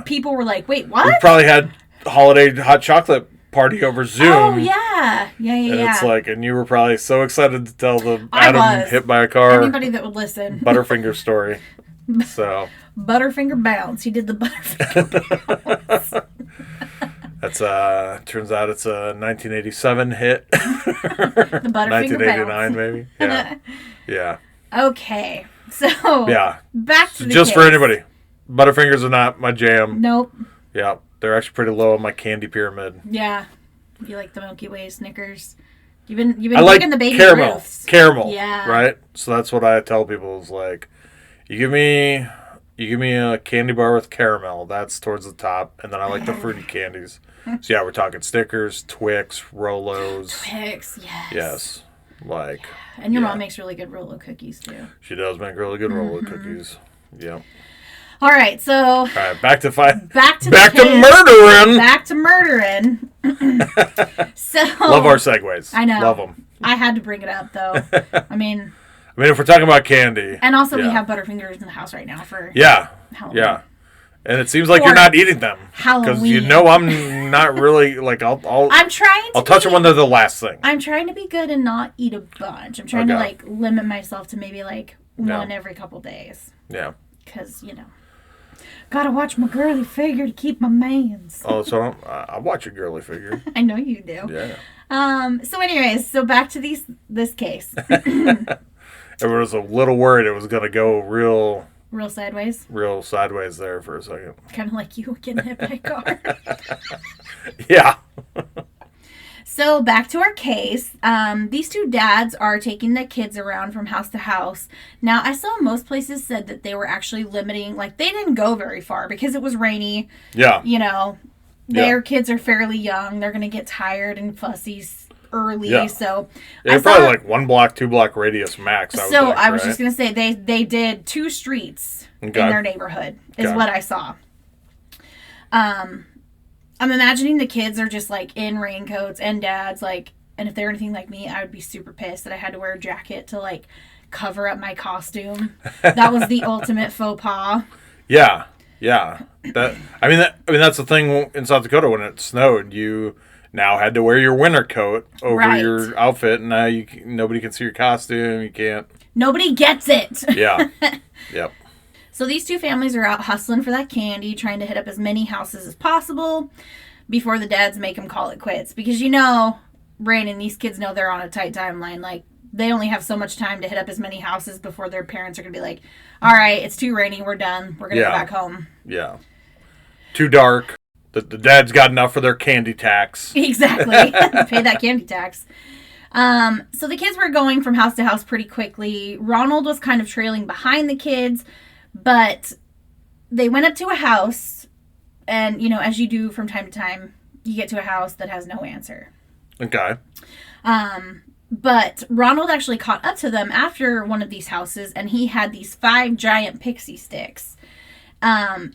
people were like, "Wait, what?" We probably had holiday hot chocolate party over Zoom. Oh yeah. And it's like, and you were probably so excited to tell the Adam hit by a car. Anybody that would listen. Butterfinger story. So. Butterfinger bounce. He did the Butterfinger bounce. That's turns out it's a 1987 hit. The Butterfinger 1989 bounce. Maybe. Yeah. Yeah. Okay. So back to the just case. For anybody. Butterfingers are not my jam. Nope. Yeah. They're actually pretty low on my candy pyramid. Yeah. You like the Milky Way Snickers. You've been digging the baby Ruths. Caramel. Yeah. Right? So that's what I tell people is like, you give me a candy bar with caramel. That's towards the top. And then I like the fruity candies. So, yeah, we're talking Snickers, Twix, Rolos. Twix, yes. Yes. Like. Yeah. And your mom makes really good Rolo cookies, too. She does make really good Rolo cookies. Yep. All right, so. All right, back to murdering. Back to murdering. So. Love our segues. I know. Love them. I had to bring it up, though. I mean, if we're talking about candy. And also, we have Butterfingers in the house right now for Halloween. Yeah. And it seems like you're not eating them. Halloween. Because you know I'm not really, like, I'll touch them when they're the last thing. I'm trying to be good and not eat a bunch. I'm trying to, like, limit myself to maybe, like, one every couple days. Yeah. Because, you know. Gotta watch my girly figure to keep my mans. Oh, so I watch your girly figure. I know you do. Yeah. So anyways, so back to this case. Everyone was a little worried it was going to go real sideways. Real sideways there for a second. Kind of like you getting hit by a car. Yeah. So back to our case. These two dads are taking the kids around from house to house. Now, I saw most places said that they were actually limiting, like they didn't go very far because it was rainy. Yeah. You know, their kids are fairly young. They're going to get tired and fussy early. Yeah. So they're probably like 1 block, 2 block radius max. I was just going to say they did 2 streets in their neighborhood is what I saw. I'm imagining the kids are just like in raincoats and dads like, and if they're anything like me, I would be super pissed that I had to wear a jacket to like cover up my costume. That was the ultimate faux pas. Yeah. That's the thing in South Dakota. When it snowed, you now had to wear your winter coat over your outfit, and now nobody can see your costume. You can't. Nobody gets it. Yeah. Yep. So these two families are out hustling for that candy, trying to hit up as many houses as possible before the dads make them call it quits. Because Brandon, these kids know they're on a tight timeline. Like, they only have so much time to hit up as many houses before their parents are going to be like, all right, it's too rainy, we're done. We're going to go back home. Yeah. Too dark. The dad's got enough for their candy tax. Exactly. Pay that candy tax. So the kids were going from house to house pretty quickly. Ronald was kind of trailing behind the kids, but they went up to a house, and, as you do from time to time, you get to a house that has no answer. Okay. But Ronald actually caught up to them after one of these houses, and he had these 5 giant pixie sticks. And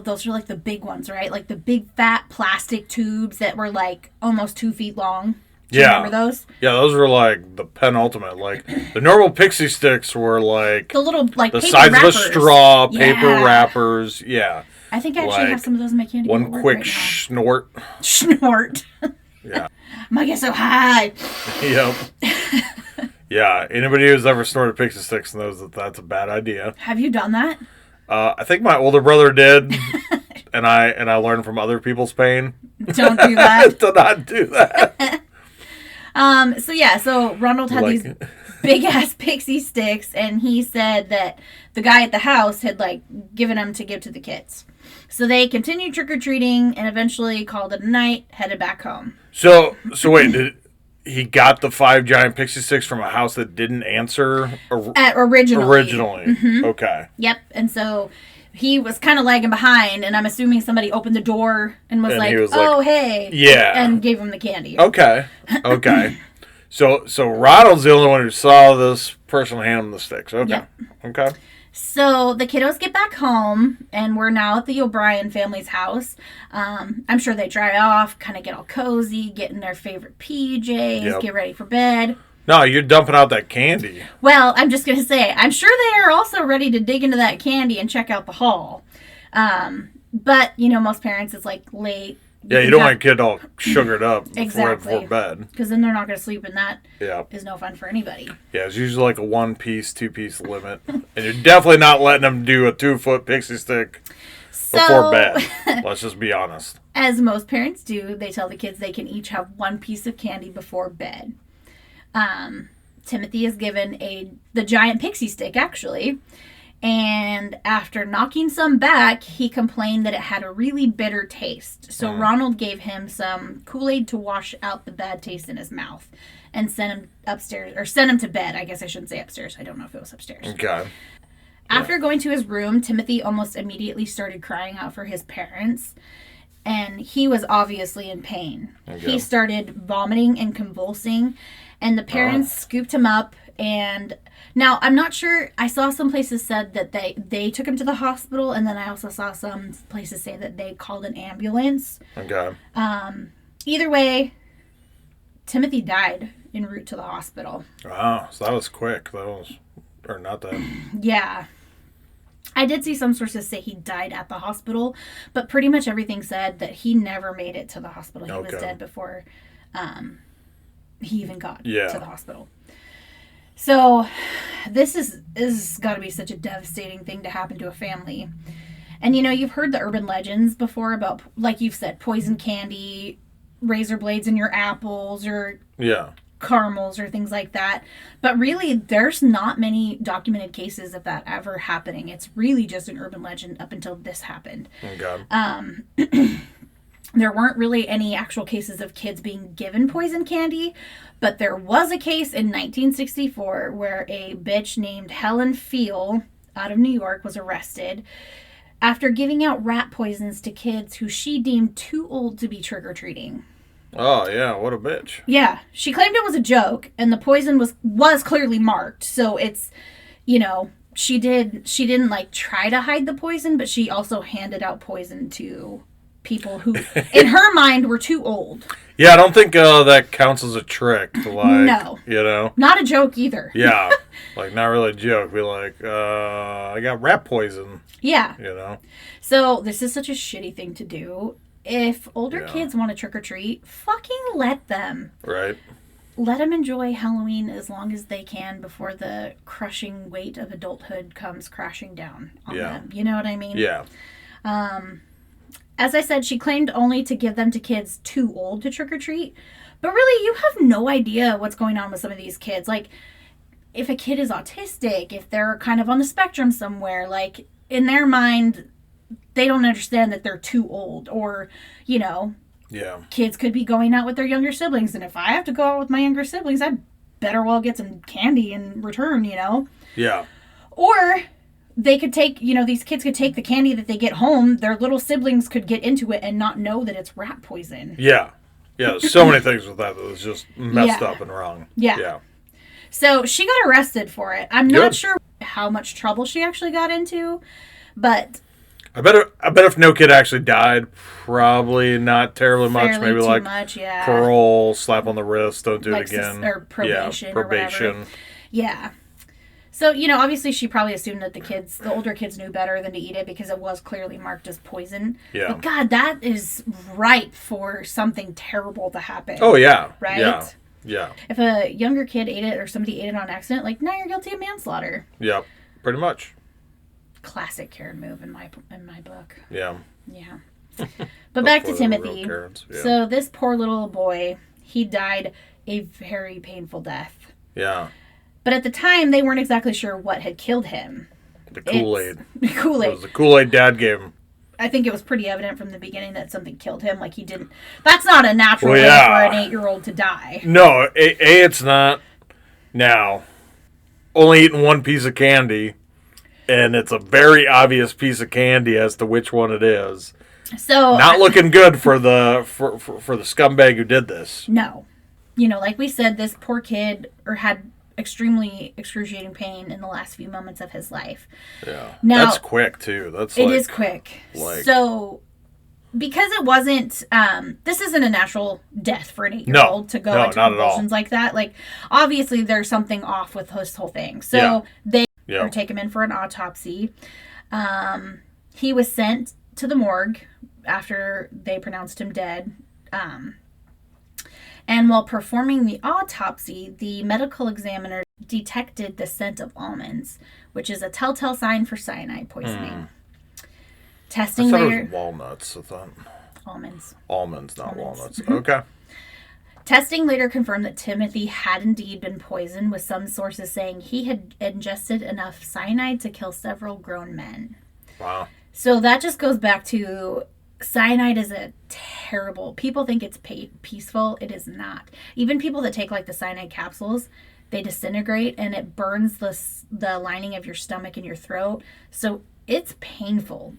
those are like the big ones, right? Like the big fat plastic tubes that were like almost 2 feet long. Do you remember those? Yeah, those were like the penultimate. Like the normal pixie sticks were like the little like the paper size wrappers. of a straw, paper wrappers. Yeah. I think I actually have some of those in my candy. One quick snort. Snort. Yeah. Might get so high. Yep. Yeah. Anybody who's ever snorted pixie sticks knows that that's a bad idea. Have you done that? I think my older brother did, and I learned from other people's pain. Don't do that. Do not do that. So Ronald had these big ass pixie sticks, and he said that the guy at the house had given them to give to the kids. So they continued trick-or-treating and eventually called it a night, headed back home. So wait, he got the 5 giant pixie sticks from a house that didn't answer originally. Mm-hmm. Okay. Yep. And so he was kind of lagging behind, and I'm assuming somebody opened the door and was oh, hey. Yeah. And gave him the candy. Okay. So Ronald's the only one who saw this person hand him the sticks. Okay. Yep. Okay. So the kiddos get back home, and we're now at the O'Brien family's house. I'm sure they dry off, kind of get all cozy, get in their favorite PJs, get ready for bed. No, you're dumping out that candy. Well, I'm just going to say, I'm sure they are also ready to dig into that candy and check out the haul. But, most parents, it's late. Yeah, you don't want a kid all sugared up before bed. Because then they're not going to sleep, and that Yeah. is no fun for anybody. Yeah, it's usually like a 1-piece, 2-piece limit. And you're definitely not letting them do a 2-foot pixie stick before bed. Let's just be honest. As most parents do, they tell the kids they can each have 1 piece of candy before bed. Timothy is given the giant pixie stick, actually. And after knocking some back, he complained that it had a really bitter taste. So Ronald gave him some Kool-Aid to wash out the bad taste in his mouth and sent him upstairs, or sent him to bed. I guess I shouldn't say upstairs. I don't know if it was upstairs. Okay. After going to his room, Timothy almost immediately started crying out for his parents. And he was obviously in pain. Okay. He started vomiting and convulsing. And the parents scooped him up. And now, I'm not sure. I saw some places said that they took him to the hospital. And then I also saw some places say that they called an ambulance. Okay. Either way, Timothy died en route to the hospital. Oh, so that was quick. Or not that. Yeah. I did see some sources say he died at the hospital, but pretty much everything said that he never made it to the hospital. He was dead before he even got to the hospital. So this is got to be such a devastating thing to happen to a family. And you've heard the urban legends before about, like you've said, poison candy, razor blades in your apples, or caramels or things like that. But really, there's not many documented cases of that ever happening. It's really just an urban legend up until this happened. Okay. There weren't really any actual cases of kids being given poison candy, but there was a case in 1964 where a bitch named Helen Feel out of New York was arrested after giving out rat poisons to kids who she deemed too old to be trick-or-treating. Oh, yeah, what a bitch. Yeah, she claimed it was a joke, and the poison was clearly marked, so it's, she didn't try to hide the poison, but she also handed out poison to people who, in her mind, were too old. Yeah, I don't think that counts as a trick. No. You know? Not a joke either. Yeah. Like, not really a joke. Be like, I got rat poison. Yeah. You know? So, this is such a shitty thing to do. If older kids want to trick or treat, fucking let them. Right. Let them enjoy Halloween as long as they can before the crushing weight of adulthood comes crashing down on them. You know what I mean? Yeah. As I said, she claimed only to give them to kids too old to trick or treat. But really, you have no idea what's going on with some of these kids. Like, if a kid is autistic, if they're kind of on the spectrum somewhere, like, in their mind, they don't understand that they're too old. Or, you know, kids could be going out with their younger siblings. And if I have to go out with my younger siblings, I'd better well get some candy in return, you know? Yeah. Or they could take, you know, these kids could take the candy that they get home. Their little siblings could get into it and not know that it's rat poison. Yeah. Yeah, there's so many things with that was just messed up and wrong. Yeah. So she got arrested for it. I'm not sure how much trouble she actually got into, but I bet if no kid actually died, probably not terribly much. Maybe like parole, slap on the wrist, don't do it again. Or probation. Yeah, probation. Or whatever. Yeah. So, you know, obviously she probably assumed that the older kids knew better than to eat it because it was clearly marked as poison. Yeah. But God, that is ripe for something terrible to happen. Oh, yeah. Right? Yeah. Yeah. If a younger kid ate it or somebody ate it on accident, like, now you're guilty of manslaughter. Yep. Pretty much. Classic Karen move in my book. Yeah. Yeah. But back to Timothy. Yeah. So this poor little boy, he died a very painful death. Yeah. But at the time, they weren't exactly sure what had killed him. The Kool-Aid. The Kool-Aid. It was the Kool-Aid Dad gave him. I think it was pretty evident from the beginning that something killed him. Like, he didn't... That's not a natural way for an 8-year-old to die. No, it's not. Now, only eating one piece of candy, and it's a very obvious piece of candy as to which one it is. So... Not looking good for the scumbag who did this. No. You know, like we said, this poor kid had extremely excruciating pain in the last few moments of his life. Yeah. Now, that's quick, too. It is quick. So, because it wasn't, this isn't a natural death for an 8-year-old to go into convulsions like that. Like, obviously, there's something off with this whole thing. So, they take him in for an autopsy. He was sent to the morgue after they pronounced him dead. And while performing the autopsy, the medical examiner detected the scent of almonds, which is a telltale sign for cyanide poisoning. Testing later... it was walnuts, I thought. Almonds, not walnuts. Okay. Testing later confirmed that Timothy had indeed been poisoned, with some sources saying he had ingested enough cyanide to kill several grown men. Wow. So that just goes back to... Cyanide is a terrible... People think it's peaceful. It is not. Even people that take, like, the cyanide capsules, they disintegrate, and it burns the lining of your stomach and your throat. So it's painful.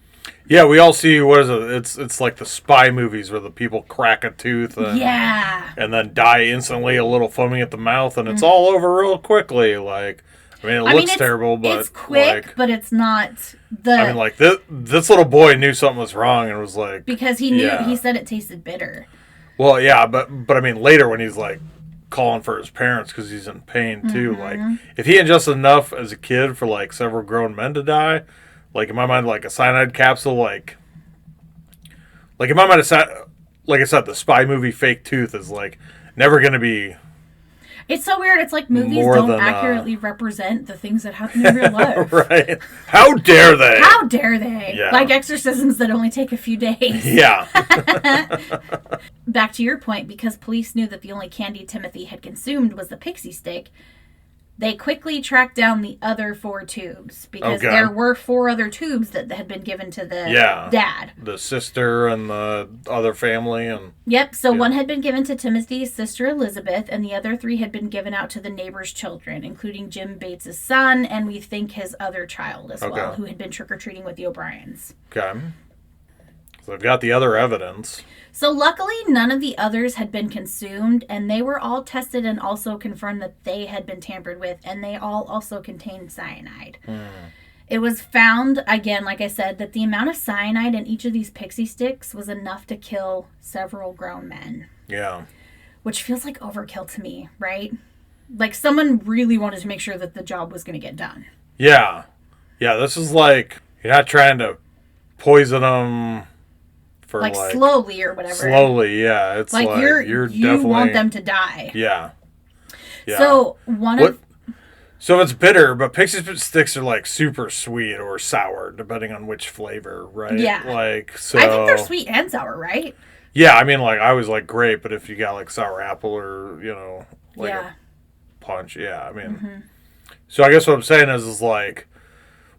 Yeah, we all see, what is it? It's like the spy movies where the people crack a tooth and then die instantly, a little foaming at the mouth, and it's all over real quickly. Like... I mean, it looks terrible, but... It's quick, but it's not the... I mean, like, this little boy knew something was wrong and was like... Because he knew, he said it tasted bitter. Well, yeah, but I mean, later when he's, like, calling for his parents because he's in pain, too, like, if he ingested enough as a kid for, like, several grown men to die, like, in my mind, like, a cyanide capsule, like, in my mind, like I said, the spy movie fake tooth is, like, never going to be... It's so weird. It's like movies don't accurately represent the things that happen in real life. Right. How dare they? How dare they? Yeah. Like exorcisms that only take a few days. Yeah. Back to your point, because police knew that the only candy Timothy had consumed was the pixie stick, they quickly tracked down the other 4 tubes, because there were 4 other tubes that had been given to the dad. The sister and the other family. Yep, so one had been given to Timothy's sister Elizabeth, and the other 3 had been given out to the neighbor's children, including Jim Bates' son, and we think his other child as well, who had been trick-or-treating with the O'Briens. Okay. So I've got the other evidence. So luckily, none of the others had been consumed, and they were all tested and also confirmed that they had been tampered with, and they all also contained cyanide. It was found, again, like I said, that the amount of cyanide in each of these pixie sticks was enough to kill several grown men. Yeah. Which feels like overkill to me, right? Like someone really wanted to make sure that the job was going to get done. Yeah. Yeah, this is like, you're not trying to poison them for like slowly or whatever. Slowly, yeah. It's like you definitely want them to die. Yeah. Yeah. So So it's bitter, but pixie sticks are like super sweet or sour, depending on which flavor, right? Yeah. Like so. I think they're sweet and sour, right? Yeah, I mean, like I always like grape, but if you got like sour apple or like a punch, yeah. I mean, so I guess what I'm saying is like,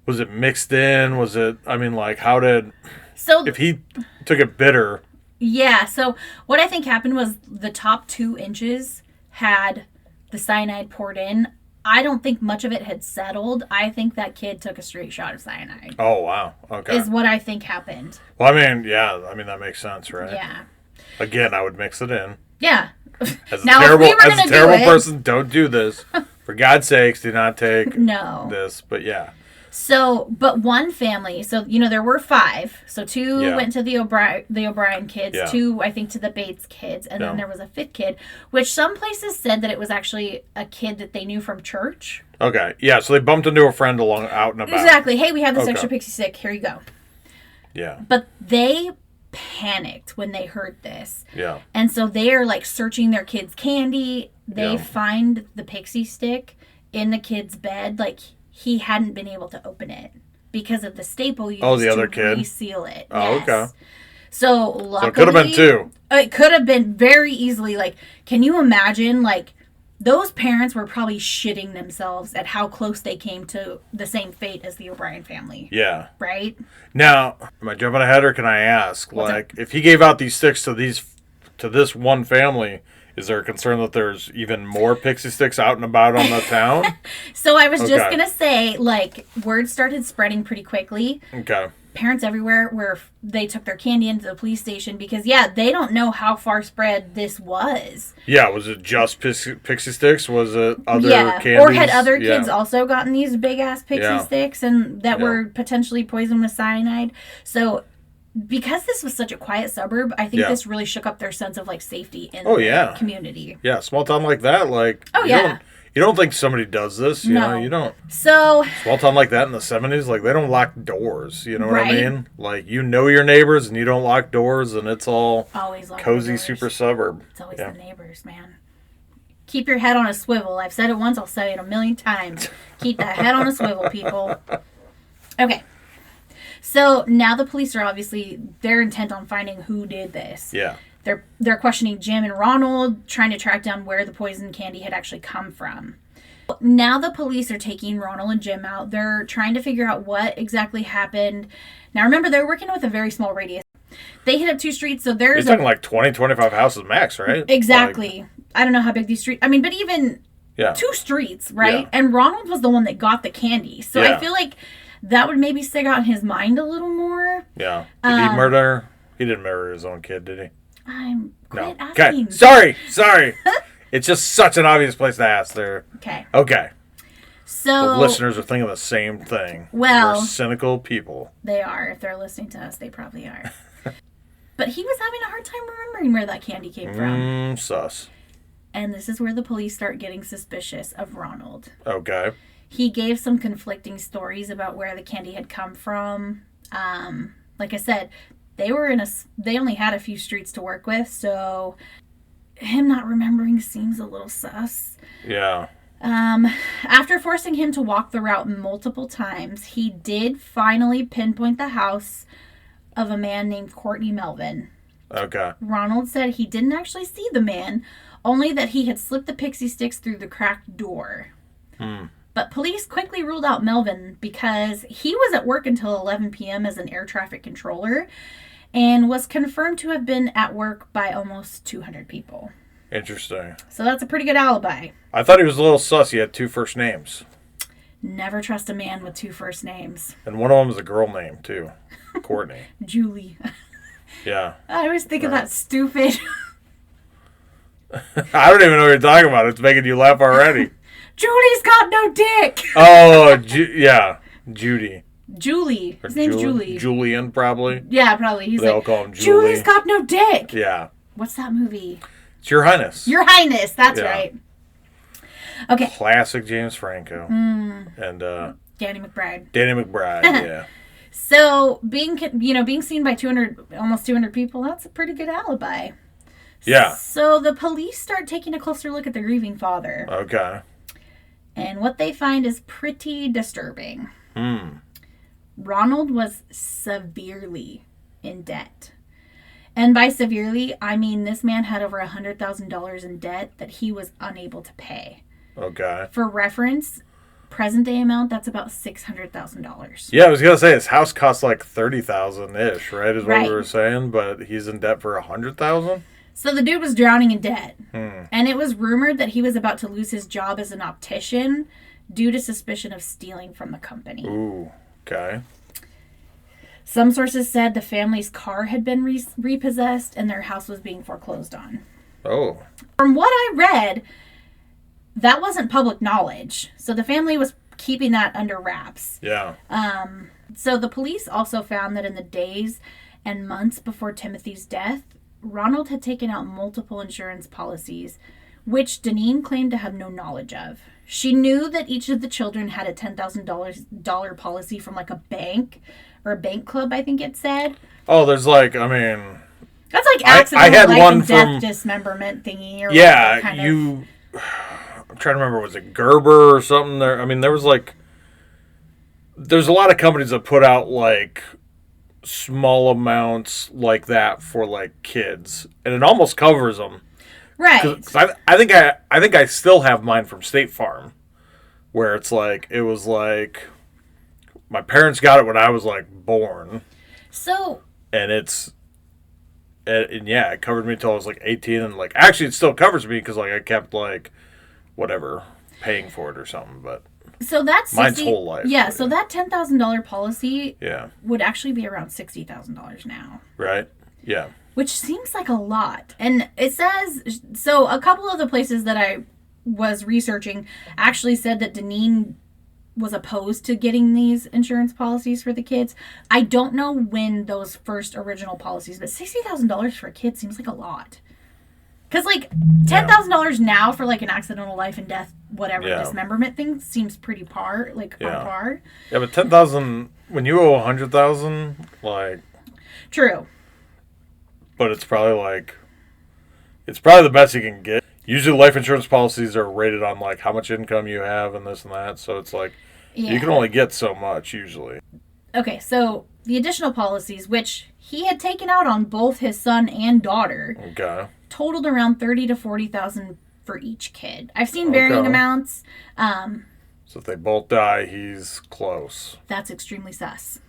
was it mixed in? Was it? I mean, like how did? So if he took it bitter. Yeah. So what I think happened was the top 2 inches had the cyanide poured in. I don't think much of it had settled. I think that kid took a straight shot of cyanide. Oh, wow. Okay. Is what I think happened. Well, I mean, yeah. I mean, that makes sense, right? Yeah. Again, I would mix it in. Yeah. As a terrible person, don't do this. For God's sakes, do not take this. But yeah. So, but one family, so, there were 5. So 2 went to the O'Brien kids, 2, I think, to the Bates kids, and then there was a 5th kid, which some places said that it was actually a kid that they knew from church. Okay. Yeah, so they bumped into a friend out and about. Exactly. Hey, we have this extra pixie stick. Here you go. Yeah. But they panicked when they heard this. Yeah. And so they are, like, searching their kid's candy. They find the pixie stick in the kid's bed, like, he hadn't been able to open it because of the staple used to reseal it. Oh, yes. okay. So luckily, it could have been 2. It could have been very easily. Like, can you imagine? Like, those parents were probably shitting themselves at how close they came to the same fate as the O'Brien family. Yeah. Right. Now, am I jumping ahead, or can I ask, if he gave out these sticks to this one family? Is there a concern that there's even more pixie sticks out and about on the town? So I was just going to say, like, word started spreading pretty quickly. Okay. Parents everywhere they took their candy into the police station because, they don't know how far spread this was. Yeah, was it just pixie sticks? Was it other candies? Or had other kids also gotten these big-ass pixie sticks and that were potentially poisoned with cyanide? So because this was such a quiet suburb, I think this really shook up their sense of, like, safety in the community. Yeah, small town like that, like... You don't think somebody does this, you know? You don't. So... Small town like that in the 70s, like, they don't lock doors, you know what I mean? Like, you know your neighbors and you don't lock doors and it's all always cozy, super suburb. It's always the neighbors, man. Keep your head on a swivel. I've said it once, I'll say it 1,000,000 times. Keep that head on a swivel, people. Okay. So now the police are they're intent on finding who did this. Yeah. They're questioning Jim and Ronald, trying to track down where the poison candy had actually come from. Now the police are taking Ronald and Jim out. They're trying to figure out what exactly happened. Now remember, they're working with a very small radius. They hit up 2 streets, so there's... You're talking like 20, 25 houses max, right? Exactly. I don't know how big these streets... I mean, but even 2 streets, right? Yeah. And Ronald was the one that got the candy. So I feel like that would maybe stick out in his mind a little more. Yeah. Did he murder... He didn't murder his own kid, did he? Quit asking. Okay. Sorry. It's just such an obvious place to ask there. Okay. So... The listeners are thinking the same thing. Well... We're cynical people. They are. If they're listening to us, they probably are. But he was having a hard time remembering where that candy came from. Sus. And this is where the police start getting suspicious of Ronald. Okay. He gave some conflicting stories about where the candy had come from. Like I said, they only had a few streets to work with, so him not remembering seems a little sus. Yeah. After forcing him to walk the route multiple times, he did finally pinpoint the house of a man named Courtney Melvin. Okay. Ronald said he didn't actually see the man, only that he had slipped the pixie sticks through the cracked door. But police quickly ruled out Melvin because he was at work until 11 p.m. as an air traffic controller and was confirmed to have been at work by almost 200 people. Interesting. So that's a pretty good alibi. I thought he was a little sus. He had 2 first names. Never trust a man with 2 first names. And one of them is a girl name, too. Courtney. Julie. Yeah. I always think of that stupid... I don't even know what you're talking about. It's making you laugh already. Julie's got no dick! Oh, Judy. Julie. His name's Julie. Julian, probably. Yeah, probably. They all call him Julie. Julie's got no dick! Yeah. What's that movie? It's Your Highness. Your Highness, that's right. Okay. Classic James Franco. And Danny McBride. Danny McBride, yeah. So being seen by almost 200 people, that's a pretty good alibi. Yeah. So the police start taking a closer look at the grieving father. Okay. And what they find is pretty disturbing. Ronald was severely in debt. And by severely, I mean this man had over $100,000 in debt that he was unable to pay. Okay. For reference, present day amount, that's about $600,000. Yeah, I was gonna say his house costs like $30,000-ish, right? Is what we were saying, but he's in debt for $100,000. So the dude was drowning in debt, and it was rumored that he was about to lose his job as an optician due to suspicion of stealing from the company. Ooh, okay. Some sources said the family's car had been repossessed and their house was being foreclosed on. Oh. From what I read, that wasn't public knowledge. So the family was keeping that under wraps. Yeah. So the police also found that in the days and months before Timothy's death, Ronald had taken out multiple insurance policies, which Deneen claimed to have no knowledge of. She knew that each of the children had a $10,000 policy from like a bank or a bank club, I think it said. Oh, there's like, I mean... That's like accidental I had life one and from, death dismemberment thingy. Or yeah, kind you... I'm trying to remember, was it Gerber or something? There, I mean, there was like... There's a lot of companies that put out like small amounts like that for like kids, and it almost covers them. Right. Cause I think I still have mine from State Farm, where it's like it was like my parents got it when I was like born. So. And yeah, it covered me until I was like 18, and like actually it still covers me because like I kept like whatever paying for it or something, but. So that's mine's whole life. Yeah, so that $10,000 policy would actually be around $60,000 now. Right. Yeah. Which seems like a lot. And it says, so a couple of the places that I was researching actually said that Deneen was opposed to getting these insurance policies for the kids. I don't know when those first original policies, but $60,000 for a kid seems like a lot. Because, like, $10,000 now for, like, an accidental life and death, whatever, dismemberment thing seems pretty on par. Yeah, but $10,000, when you owe $100,000, like... True. But it's probably the best you can get. Usually life insurance policies are rated on, like, how much income you have and this and that. So it's like, you can only get so much, usually. Okay, so the additional policies, which he had taken out on both his son and daughter... Okay. Totaled around $30,000 to $40,000 for each kid. I've seen varying amounts. So if they both die, he's close. That's extremely sus.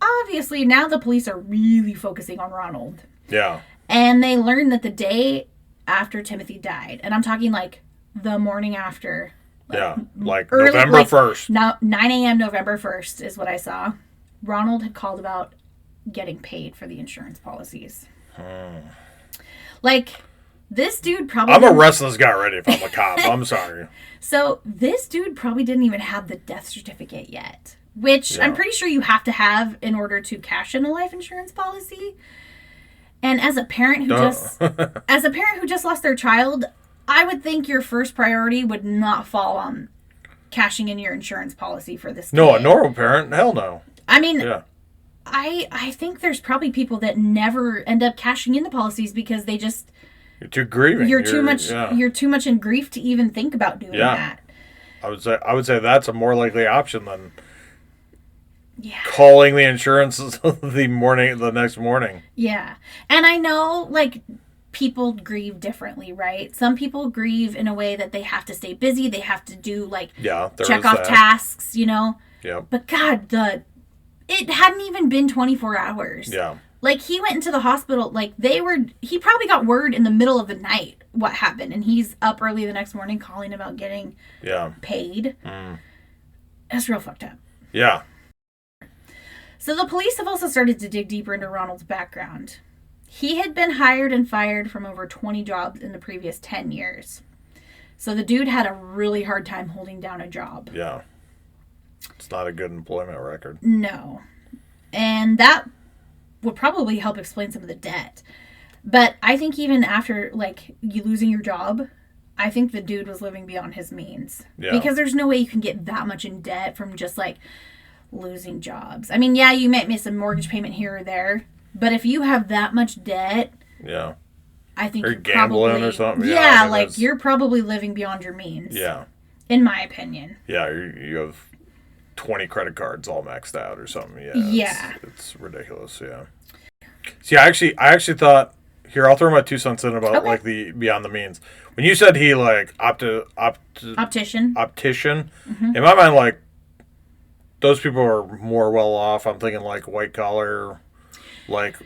Obviously, now the police are really focusing on Ronald. Yeah. And they learned that the day after Timothy died, and I'm talking like the morning after. Like November 1st. Now, 9 a.m. November 1st is what I saw. Ronald had called about getting paid for the insurance policies. Like, this dude probably... I'm arresting this guy already if I'm a cop. I'm sorry. So, this dude probably didn't even have the death certificate yet. Which I'm pretty sure you have to have in order to cash in a life insurance policy. And as a parent who just lost their child, I would think your first priority would not fall on cashing in your insurance policy for this kid. No, a normal parent? Hell no. I mean... Yeah. I think there's probably people that never end up cashing in the policies because they just... You're too grieving. You're too much in grief to even think about doing that. I would say that's a more likely option than calling the insurance the next morning. Yeah. And I know, like, people grieve differently, right? Some people grieve in a way that they have to stay busy. They have to do, like, check off tasks, you know? Yeah. But God, it hadn't even been 24 hours. Yeah. Like, he went into the hospital, like, he probably got word in the middle of the night what happened, and he's up early the next morning calling about getting paid. That's real fucked up. Yeah. So the police have also started to dig deeper into Ronald's background. He had been hired and fired from over 20 jobs in the previous 10 years. So the dude had a really hard time holding down a job. Yeah. It's not a good employment record. No. And that would probably help explain some of the debt. But I think even after, like, you losing your job, I think the dude was living beyond his means. Yeah. Because there's no way you can get that much in debt from just, like, losing jobs. I mean, yeah, you might miss a mortgage payment here or there, but if you have that much debt, Yeah. I think Or you're gambling probably, or something. Yeah, I mean, like, you're probably living beyond your means. Yeah. In my opinion. Yeah, you have 20 credit cards all maxed out or something. Yeah. Yeah. It's ridiculous, yeah. See, I actually thought, here, I'll throw my 2 cents in about, like, the beyond the means. When you said he, like, Optician. In my mind, like, those people are more well off. I'm thinking, like, white collar, like...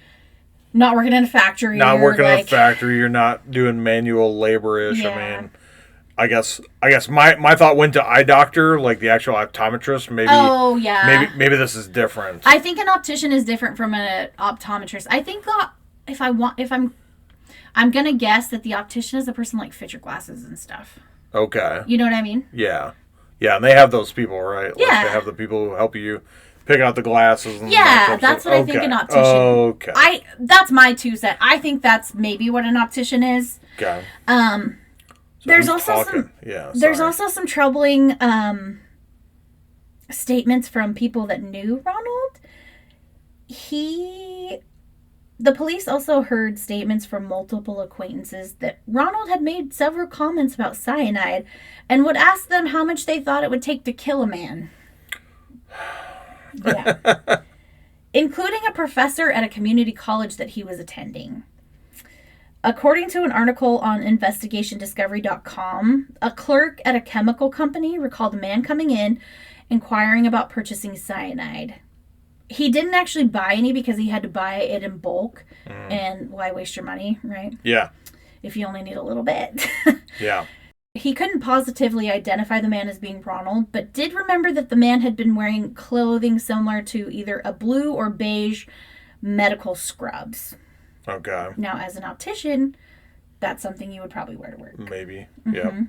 Not working in a factory. Not working in a factory. You're not doing manual labor-ish. Yeah. I mean... I guess my thought went to eye doctor, like the actual optometrist. Maybe. Oh yeah. Maybe this is different. I think an optician is different from an optometrist. I think that I'm gonna guess that the optician is the person like fit your glasses and stuff. Okay. You know what I mean? Yeah, and they have those people, right? Yeah. Like they have the people who help you pick out the glasses. And yeah, that's what I think an optician. Okay. That's my 2 cents. I think that's maybe what an optician is. Okay. There's also some troubling statements from people that knew Ronald. The police also heard statements from multiple acquaintances that Ronald had made several comments about cyanide and would ask them how much they thought it would take to kill a man. Yeah. Including a professor at a community college that he was attending. According to an article on investigationdiscovery.com, a clerk at a chemical company recalled a man coming in inquiring about purchasing cyanide. He didn't actually buy any because he had to buy it in bulk. And why waste your money, right? Yeah. If you only need a little bit. Yeah. He couldn't positively identify the man as being Ronald, but did remember that the man had been wearing clothing similar to either a blue or beige medical scrubs. Okay. Now, as an optician, that's something you would probably wear to work. Maybe. Mm-hmm.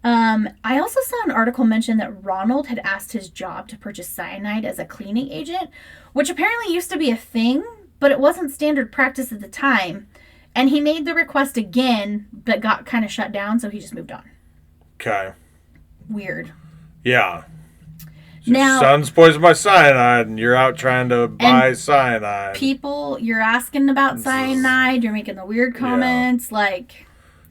I also saw an article mention that Ronald had asked his job to purchase cyanide as a cleaning agent, which apparently used to be a thing, but it wasn't standard practice at the time. And he made the request again, but got kind of shut down, so he just moved on. Okay. Weird. Yeah. Now, son's poisoned by cyanide, and you're out trying to buy cyanide. People, you're asking about cyanide, you're making the weird comments, like...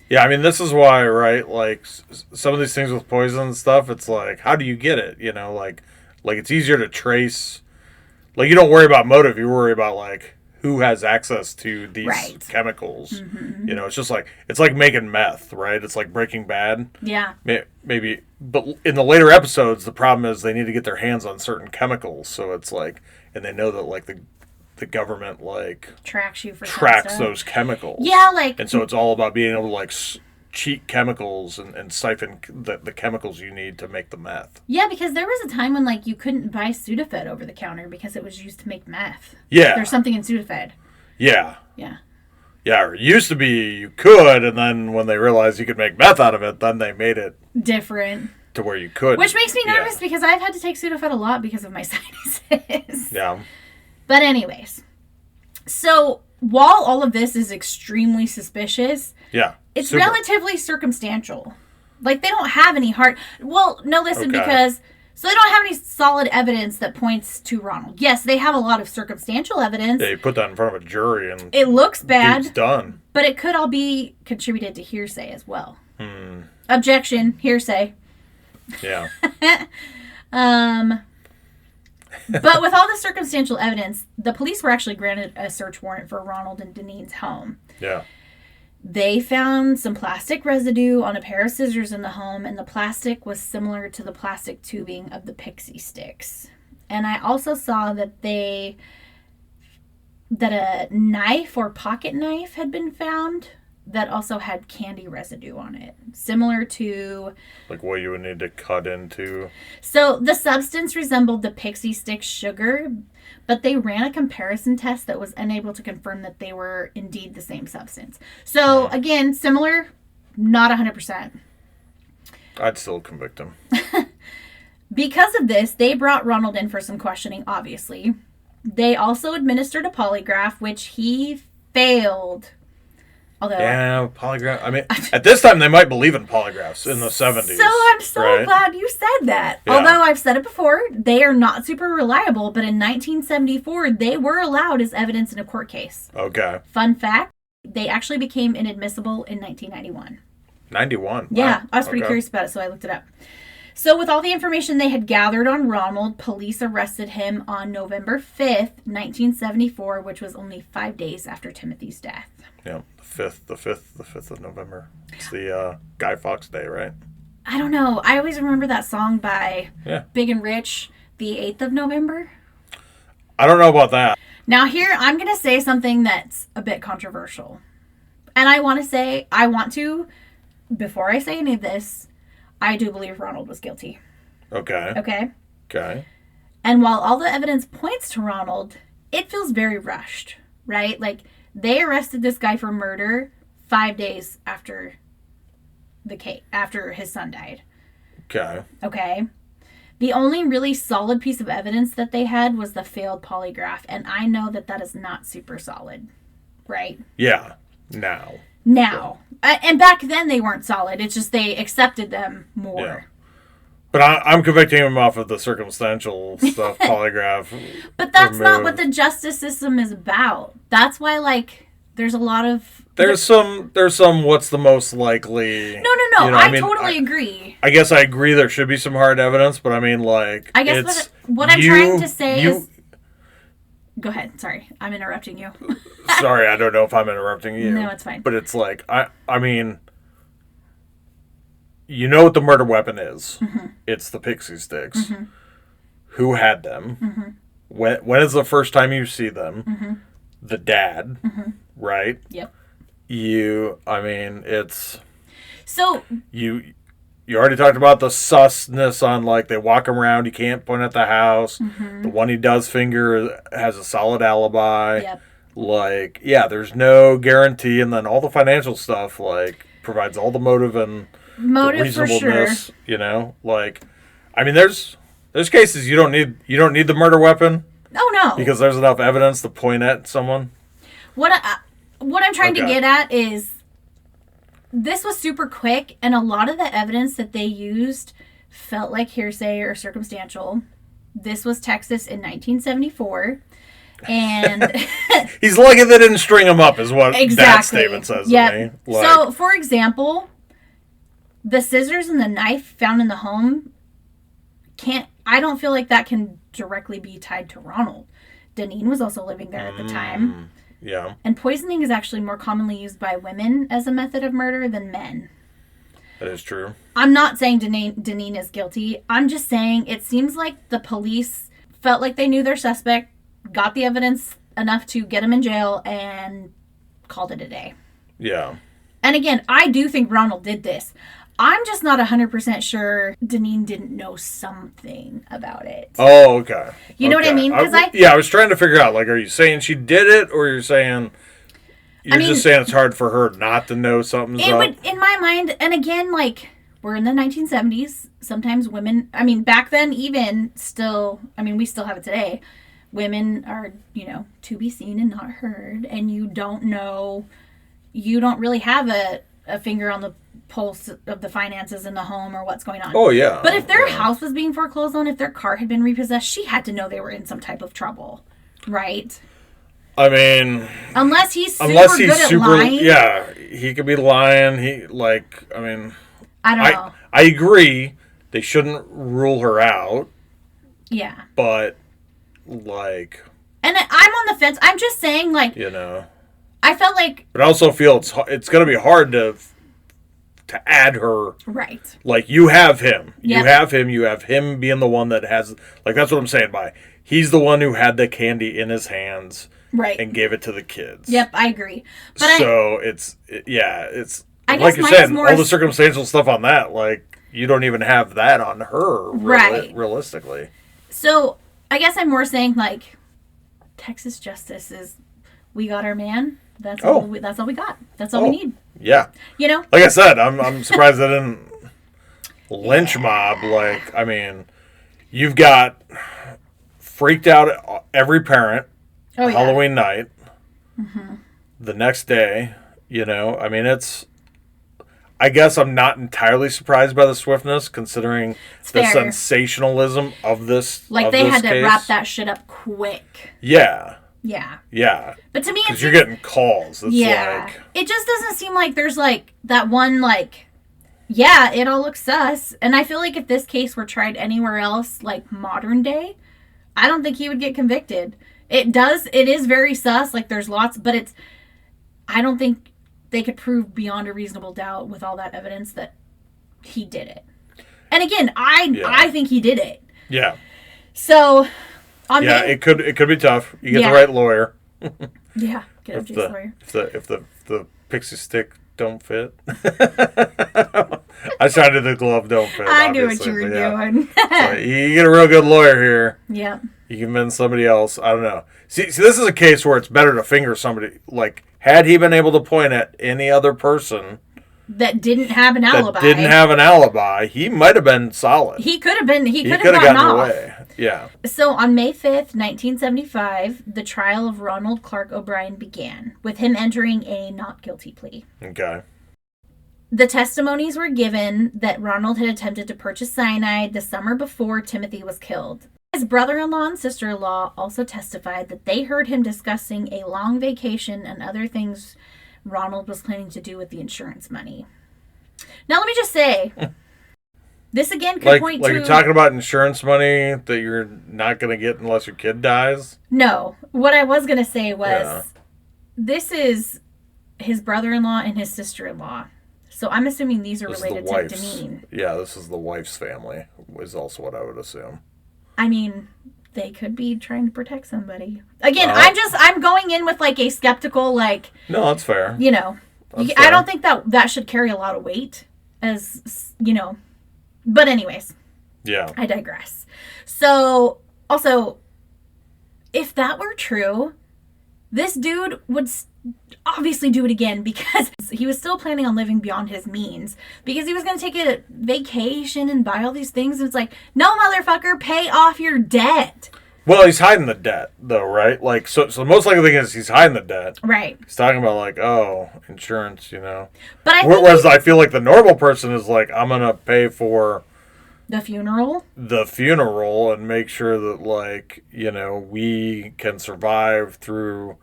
Yeah, I mean, this is why, right, like, some of these things with poison and stuff, it's like, how do you get it, you know, like it's easier to trace, like, you don't worry about motive, you worry about, like, who has access to these chemicals, you know, it's like making meth, right, it's like Breaking Bad. Yeah. Maybe, but in the later episodes, the problem is they need to get their hands on certain chemicals, so it's like, and they know that, like, the government, like, tracks you for those chemicals. Yeah, like, and so it's all about being able to, like, cheat chemicals and siphon the chemicals you need to make the meth. Yeah, because there was a time when, like, you couldn't buy Sudafed over the counter because it was used to make meth. Yeah. There's something in Sudafed. Yeah. Yeah. Yeah, or it used to be you could, and then when they realized you could make meth out of it, then they made it different. To where you could. Which makes me nervous because I've had to take Sudafed a lot because of my sinuses. Yeah. But anyways, so while all of this is extremely suspicious, it's relatively circumstantial. Like, they don't have any because so they don't have any solid evidence that points to Ronald. Yes, they have a lot of circumstantial evidence. Yeah, you put that in front of a jury and it looks bad. It's done. But it could all be contributed to hearsay as well. Objection, hearsay. Yeah. But with all the circumstantial evidence, the police were actually granted a search warrant for Ronald and Deneen's home. Yeah. They found some plastic residue on a pair of scissors in the home, and the plastic was similar to the plastic tubing of the pixie sticks. And I also saw that a knife or pocket knife had been found that also had candy residue on it, similar to... Like what you would need to cut into. So the substance resembled the pixie stick sugar, but they ran a comparison test that was unable to confirm that they were indeed the same substance. So again, similar, not 100%. I'd still convict him. Because of this, they brought Ronald in for some questioning, obviously. They also administered a polygraph, which he failed. Although, yeah, polygraph. I mean, at this time, they might believe in polygraphs in the 70s. So I'm so glad you said that. Yeah. Although I've said it before, they are not super reliable, but in 1974, they were allowed as evidence in a court case. Okay. Fun fact, they actually became inadmissible in 1991. 91? Yeah, wow. I was pretty curious about it, so I looked it up. So with all the information they had gathered on Ronald, police arrested him on November 5th, 1974, which was only 5 days after Timothy's death. Yeah, the 5th of November. It's the Guy Fawkes Day, right? I don't know. I always remember that song by Big and Rich, the 8th of November. I don't know about that. Now here, I'm going to say something that's a bit controversial. And before I say any of this, I do believe Ronald was guilty. Okay. Okay. And while all the evidence points to Ronald, it feels very rushed, right? Like, they arrested this guy for murder 5 days after his son died. Okay. The only really solid piece of evidence that they had was the failed polygraph, and I know that is not super solid, right? Yeah. Now. And back then they weren't solid. It's just they accepted them more. Yeah. But I'm convicting him off of the circumstantial stuff, polygraph. But that's not what the justice system is about. That's why, like, there's a lot of... There's some what's the most likely... No. You know, I totally agree. I guess I agree there should be some hard evidence, but I mean, like... I guess what I'm trying to say is... Go ahead. Sorry. I'm interrupting you. Sorry, I don't know if I'm interrupting you. No, it's fine. But it's like, I mean... You know what the murder weapon is. Mm-hmm. It's the pixie sticks. Mm-hmm. Who had them? Mm-hmm. When is the first time you see them? Mm-hmm. The dad, right? Yep. It's... So... You already talked about the susness on, like, they walk around, you can't point at the house. Mm-hmm. The one he does finger has a solid alibi. Yep. Like, yeah, there's no guarantee. And then all the financial stuff, like, provides all the motive and... the reasonableness, for sure. You know, like, I mean, there's cases you don't need the murder weapon. Oh no, because there's enough evidence to point at someone. What I'm trying to get at is this was super quick, and a lot of the evidence that they used felt like hearsay or circumstantial. This was Texas in 1974. And he's lucky they didn't string him up, is what exactly. That statement says to me. Like, so, for example, the scissors and the knife found in the home I don't feel like that can directly be tied to Ronald. Deneen was also living there at the time. Yeah. And poisoning is actually more commonly used by women as a method of murder than men. That is true. I'm not saying Deneen is guilty. I'm just saying it seems like the police felt like they knew their suspect, got the evidence enough to get him in jail, and called it a day. Yeah. And again, I do think Ronald did this. I'm just not 100% sure Deneen didn't know something about it. Oh, okay. You know what I mean? I was trying to figure out, like, are you saying she did it, or you're just saying it's hard for her not to know something's up? In my mind, and again, like, we're in the 1970s. Sometimes women, back then even still, we still have it today. Women are, to be seen and not heard, and you don't really have a finger on the pulse of the finances in the home or what's going on. Oh, yeah. But if their house was being foreclosed on, if their car had been repossessed, she had to know they were in some type of trouble, right? Unless he's super good at lying. Yeah, he could be lying. I don't know. I agree. They shouldn't rule her out. Yeah. But, like... And I'm on the fence. I'm just saying, like... I felt like... But I also feel it's going to be hard to add her. Right. Like, you have him. Yep. You have him being the one that has... Like, that's what I'm saying by... He's the one who had the candy in his hands. Right. And gave it to the kids. Yep, I agree. But it's... I like guess you said, all the circumstantial stuff on that, like, you don't even have that on her. Right. Realistically. So, I guess I'm more saying, like, Texas justice is... We got our man. That's all we got. That's all we need. Yeah. Like I said, I'm surprised they didn't lynch mob. Like, you've got freaked out every parent Halloween night. Mm-hmm. the next day, I mean, I guess I'm not entirely surprised by the swiftness, considering It's the fair. sensationalism of this. Like, they had to wrap that shit up quick. Yeah. Yeah. Yeah. But to me, because you're getting calls. It's like, it just doesn't seem like there's like that one like, yeah, it all looks sus. And I feel like if this case were tried anywhere else, like modern day, I don't think he would get convicted. It is very sus. Like, there's lots, but I don't think they could prove beyond a reasonable doubt with all that evidence that he did it. And again, I think he did it. Yeah. So, it could be tough. You get the right lawyer. Yeah, get a lawyer. If the pixie stick don't fit. I tried to do the glove don't fit. I knew what you were doing. So you get a real good lawyer here. Yeah. You convince somebody else. I don't know. See, this is a case where it's better to finger somebody. Like, had he been able to point at any other person that didn't have an alibi, he might have been solid. He could have been. He could have gotten off. Away. Yeah. So on May 5th, 1975, the trial of Ronald Clark O'Brien began, with him entering a not guilty plea. Okay. The testimonies were given that Ronald had attempted to purchase cyanide the summer before Timothy was killed. His brother-in-law and sister-in-law also testified that they heard him discussing a long vacation and other things Ronald was planning to do with the insurance money. Now, let me just say, this again could point to... Like, you're talking about insurance money that you're not going to get unless your kid dies? No. What I was going to say was, this is his brother-in-law and his sister-in-law. So I'm assuming these are related to Deneen. Yeah, this is the wife's family, is also what I would assume. I mean, they could be trying to protect somebody. Again, I'm going in with like a skeptical, like... No, that's fair. I don't think that should carry a lot of weight as, But anyways. Yeah. I digress. So, also, if that were true, this dude would obviously do it again because he was still planning on living beyond his means, because he was going to take a vacation and buy all these things. And it's like, no, motherfucker, pay off your debt. Well, he's hiding the debt, though, right? Like, so the most likely thing is he's hiding the debt. Right. He's talking about, like, insurance, But whereas I feel like the normal person is like, I'm going to pay for... The funeral and make sure that, like, we can survive through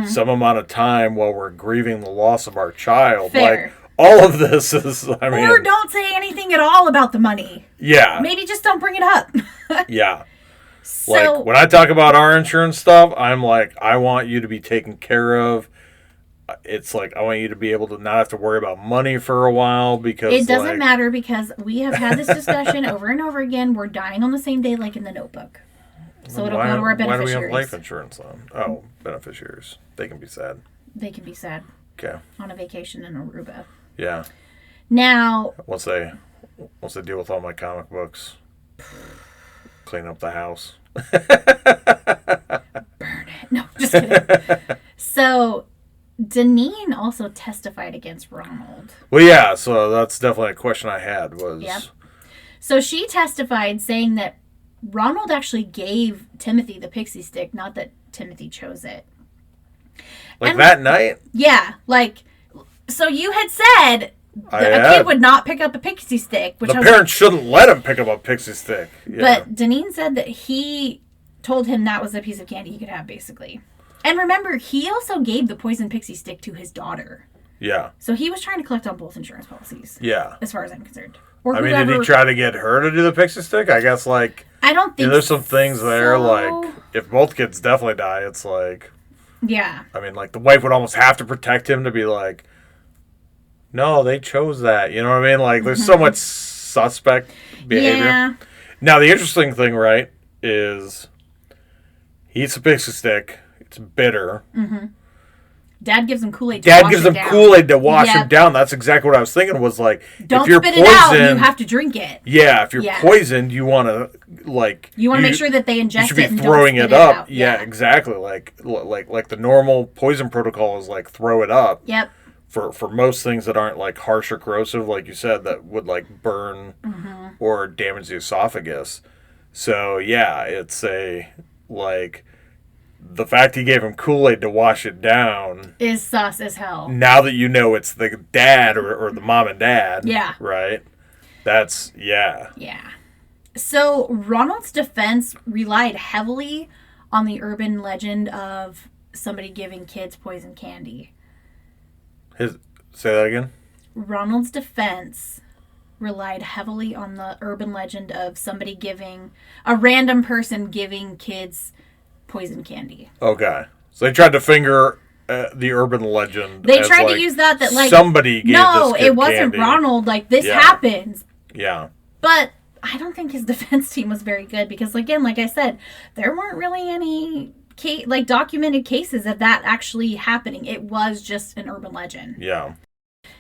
some amount of time while we're grieving the loss of our child. Fair. Like, all of this is, or don't say anything at all about the money. Yeah. Maybe just don't bring it up. Yeah. So, like, when I talk about our insurance stuff, I'm like, I want you to be taken care of. It's like, I want you to be able to not have to worry about money for a while, because it doesn't matter, because we have had this discussion over and over again. We're dying on the same day, like in the Notebook. So it'll go to our beneficiaries. Why do we have life insurance on? Oh, beneficiaries. They can be sad. They can be sad. Okay. On a vacation in Aruba. Yeah. Now, once they deal with all my comic books, clean up the house. Burn it. No, just kidding. So, Deneen also testified against Ronald. Well, yeah, so that's definitely a question I had was... Yep. So she testified saying that Ronald actually gave Timothy the pixie stick, not that Timothy chose it. Like, that night? Yeah, like... So you had said that a kid would not pick up a pixie stick. Which the parents shouldn't let him pick up a pixie stick. Yeah. But Deneen said that he told him that was a piece of candy he could have, basically. And remember, he also gave the poison pixie stick to his daughter. Yeah. So he was trying to collect on both insurance policies. Yeah. As far as I'm concerned. Or did he try to get her to do the pixie stick? I guess, like... I don't think there's some things there, like, if both kids definitely die, it's like... Yeah. I mean, like, the wife would almost have to protect him to be like... No, they chose that. You know what I mean? Like, there's so much suspect behavior. Yeah. Now, the interesting thing, right, is he eats a pixie stick. It's bitter. Mm-hmm. Dad gives him Kool-Aid to wash him down. That's exactly what I was thinking, was like, don't if you're spit poisoned, it out, you have to drink it. Yeah, if you're poisoned, you want to, like... You want to make sure that they ingest it. You should be throwing it up. Yeah, exactly. Like the normal poison protocol is, like, throw it up. Yep. For most things that aren't, like, harsh or corrosive, like you said, that would, like, burn or damage the esophagus. So, yeah, it's a, like... The fact he gave him Kool-Aid to wash it down is sus as hell. Now that you know it's the dad or the mom and dad. Yeah. Right? That's, yeah. Yeah. So Ronald's defense relied heavily on the urban legend of somebody giving kids poison candy. Say that again? Ronald's defense relied heavily on the urban legend of somebody a random person giving kids poison candy. Okay. So they tried to finger the urban legend. They tried to use that like somebody gave this kid it wasn't candy. Ronald. Like, this happens. Yeah. But I don't think his defense team was very good because, again, like I said, there weren't really any documented cases of that actually happening. It was just an urban legend. Yeah.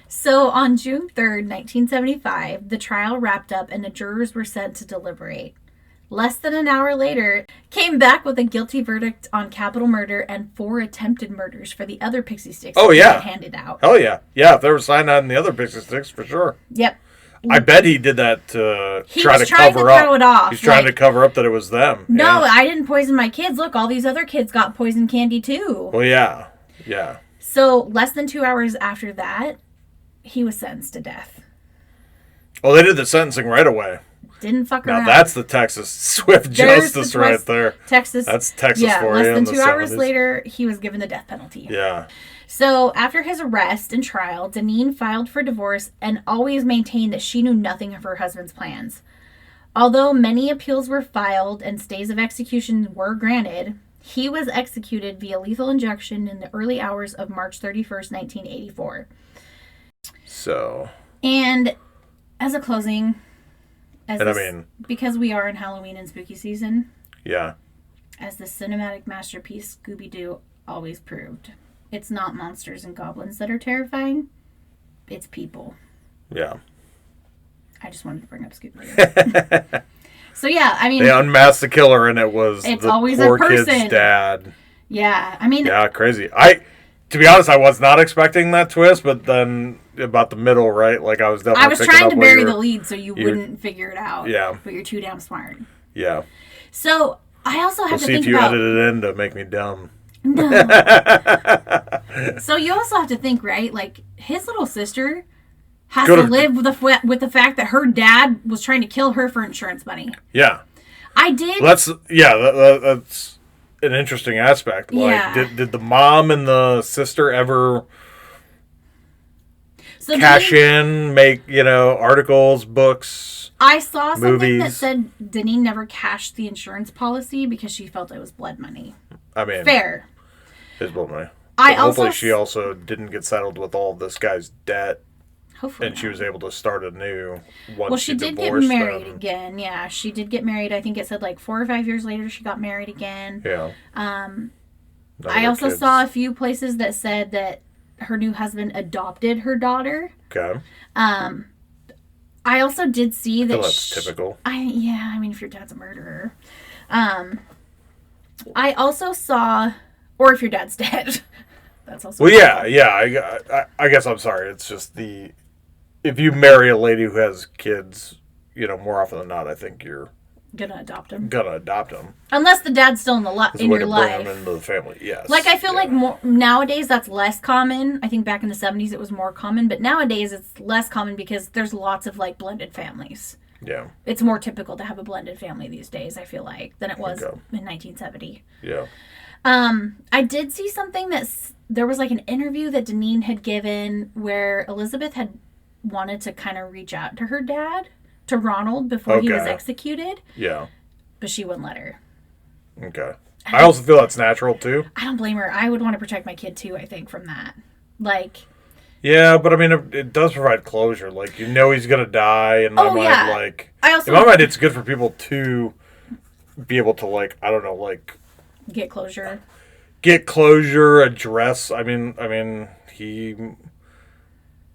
So on June 3rd, 1975, the trial wrapped up and the jurors were sent to deliberate. Less than an hour later, came back with a guilty verdict on capital murder and 4 attempted murders for the other Pixie Sticks that handed out. Hell yeah. Yeah, if there was cyanide in the other Pixie Sticks, for sure. Yep. I bet he did that to try to cover up. Throw it off. He's trying to cover up that it was them. No, I didn't poison my kids. Look, all these other kids got poison candy too. Well, yeah. Yeah. So less than 2 hours after that, he was sentenced to death. Oh, they did the sentencing right away. Didn't fuck around. Now that's the Texas swift justice right there. Texas. That's Texas for you. Less than 2 hours later, he was given the death penalty. Yeah. So after his arrest and trial, Deneen filed for divorce and always maintained that she knew nothing of her husband's plans. Although many appeals were filed and stays of execution were granted, he was executed via lethal injection in the early hours of March 31st, 1984. So. And as a closing, because we are in Halloween and spooky season. Yeah. As the cinematic masterpiece Scooby-Doo always proved, it's not monsters and goblins that are terrifying. It's people. Yeah. I just wanted to bring up Scooby-Doo. So yeah, I mean, they unmasked the killer, and it's the always poor a person. Kid's dad. Yeah, I mean, yeah, crazy. To be honest, I was not expecting that twist, but then about the middle, right? Like I was definitely. trying to bury the lead so you wouldn't figure it out. Yeah, but you're too damn smart. Yeah. So I also have to think about. See if you edited it in to make me dumb. No. So you also have to think, right? Like his little sister has to live with the fact that her dad was trying to kill her for insurance money. Yeah. That's an interesting aspect. Like, did the mom and the sister ever cash in, make, articles, books, I saw something movies that said Deneen never cashed the insurance policy because she felt it was blood money. I mean, fair. It's blood money. Hopefully she also didn't get settled with all of this guy's debt. Hopefully and she was able to start anew once she did get married again. Yeah, she did get married. I think it said like 4 or 5 years later she got married again. Yeah. I also saw a few places that said that her new husband adopted her daughter. Okay. I also did see that that's typical. I mean, if your dad's a murderer. I also saw, or if your dad's dead. That's also. Well, yeah. I guess I'm sorry. It's just if you marry a lady who has kids, more often than not, I think you're gonna adopt them. Unless the dad's still in your life. Bring them into the family. Yes. Like I feel like nowadays that's less common. I think back in the 70s it was more common, but nowadays it's less common because there's lots of like blended families. Yeah. It's more typical to have a blended family these days, I feel like, than it was in 1970. Yeah. I did see something there was like an interview that Deneen had given where Elizabeth had wanted to kind of reach out to her dad, to Ronald, before he was executed. Yeah. But she wouldn't let her. Okay. I also feel that's natural too. I don't blame her. I would want to protect my kid too, I think, from that. Like. Yeah, but I mean, it does provide closure. Like, he's going to die, and in my mind, it's good for people to be able to, like, I don't know, like. Get closure, address. I mean,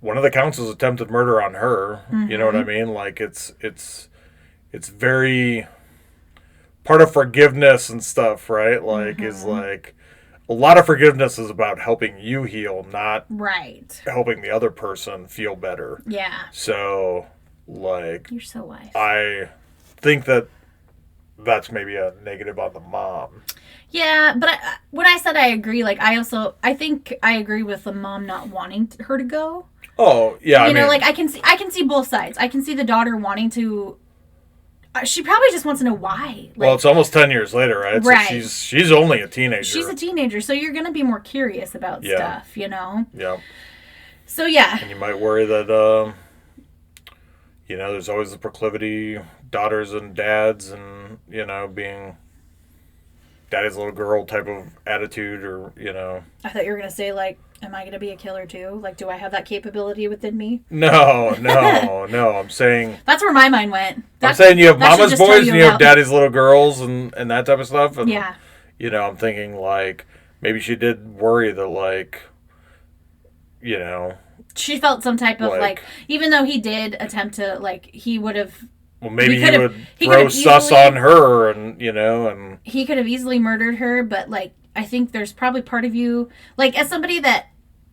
one of the counts is attempted murder on her. Mm-hmm. You know what I mean? Like, it's very part of forgiveness and stuff, right? Like, is like a lot of forgiveness is about helping you heal, not helping the other person feel better. Yeah. So, like, you're so wise. I think that that's maybe a negative on the mom. Yeah, but when I said I agree, like I think I agree with the mom not wanting her to go. Oh yeah, you know, like I can see both sides. I can see the daughter wanting to. She probably just wants to know why. Well, it's almost 10 years later, right? Right. So she's only a teenager. She's a teenager, so you're gonna be more curious about stuff, you know. Yeah. So yeah. And you might worry that there's always the proclivity, daughters and dads, and being daddy's little girl type of attitude, or I thought you were gonna say, like, am I gonna be a killer too? Like, do I have that capability within me? No. I'm saying that's where my mind went. I'm saying you have mama's boys and you have daddy's little girls and that type of stuff. And, yeah. I'm thinking like maybe she did worry that like, she felt some type of like even though he did attempt to like he would have. Well, maybe he would throw sus on her, and and he could have easily murdered her. But like, I think there's probably part of you, like as somebody that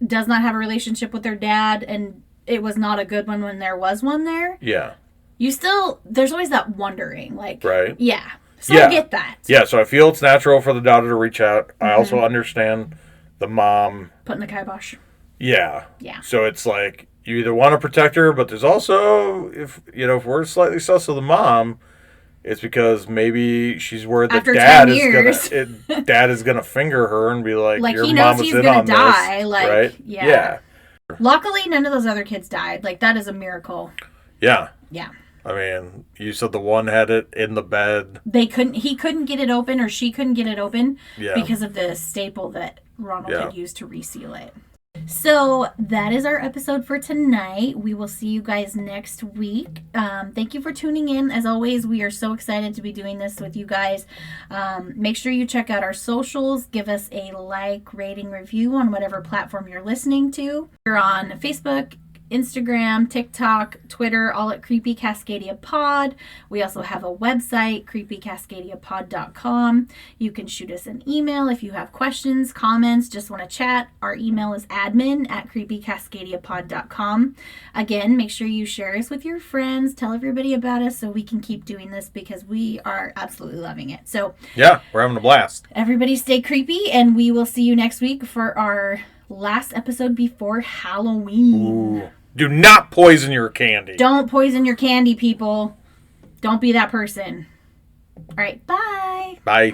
does not have a relationship with their dad, and it was not a good one when there was one there. Yeah. You still, there's always that wondering, like, right? Yeah. So I get that. Yeah. So I feel it's natural for the daughter to reach out. I also understand the mom putting the kibosh. Yeah. Yeah. So it's like you either want to protect her, but there's also if we're slightly sus of the mom, it's because maybe she's worried that dad is gonna finger her and be like your he mom knows was he's in gonna on die. this, like, right? Yeah. Luckily, none of those other kids died. Like that is a miracle. Yeah. Yeah. I mean, you said the one had it in the bed. He couldn't get it open, or she couldn't get it open because of the staple that Ronald had used to reseal it. So that is our episode for tonight. We will see you guys next week. Thank you for tuning in. As always, we are so excited to be doing this with you guys. Make sure you check out our socials. Give us a like, rating, review on whatever platform you're listening to. We're on Facebook, Instagram, TikTok, Twitter, all at Creepy Cascadia Pod. We also have a website, creepycascadiapod.com. You can shoot us an email if you have questions, comments, just want to chat. Our email is admin@creepycascadiapod.com. Again, make sure you share us with your friends. Tell everybody about us so we can keep doing this because we are absolutely loving it. So yeah, we're having a blast. Everybody stay creepy, and we will see you next week for our last episode before Halloween. Ooh. Do not poison your candy. Don't poison your candy, people. Don't be that person. All right, bye. Bye.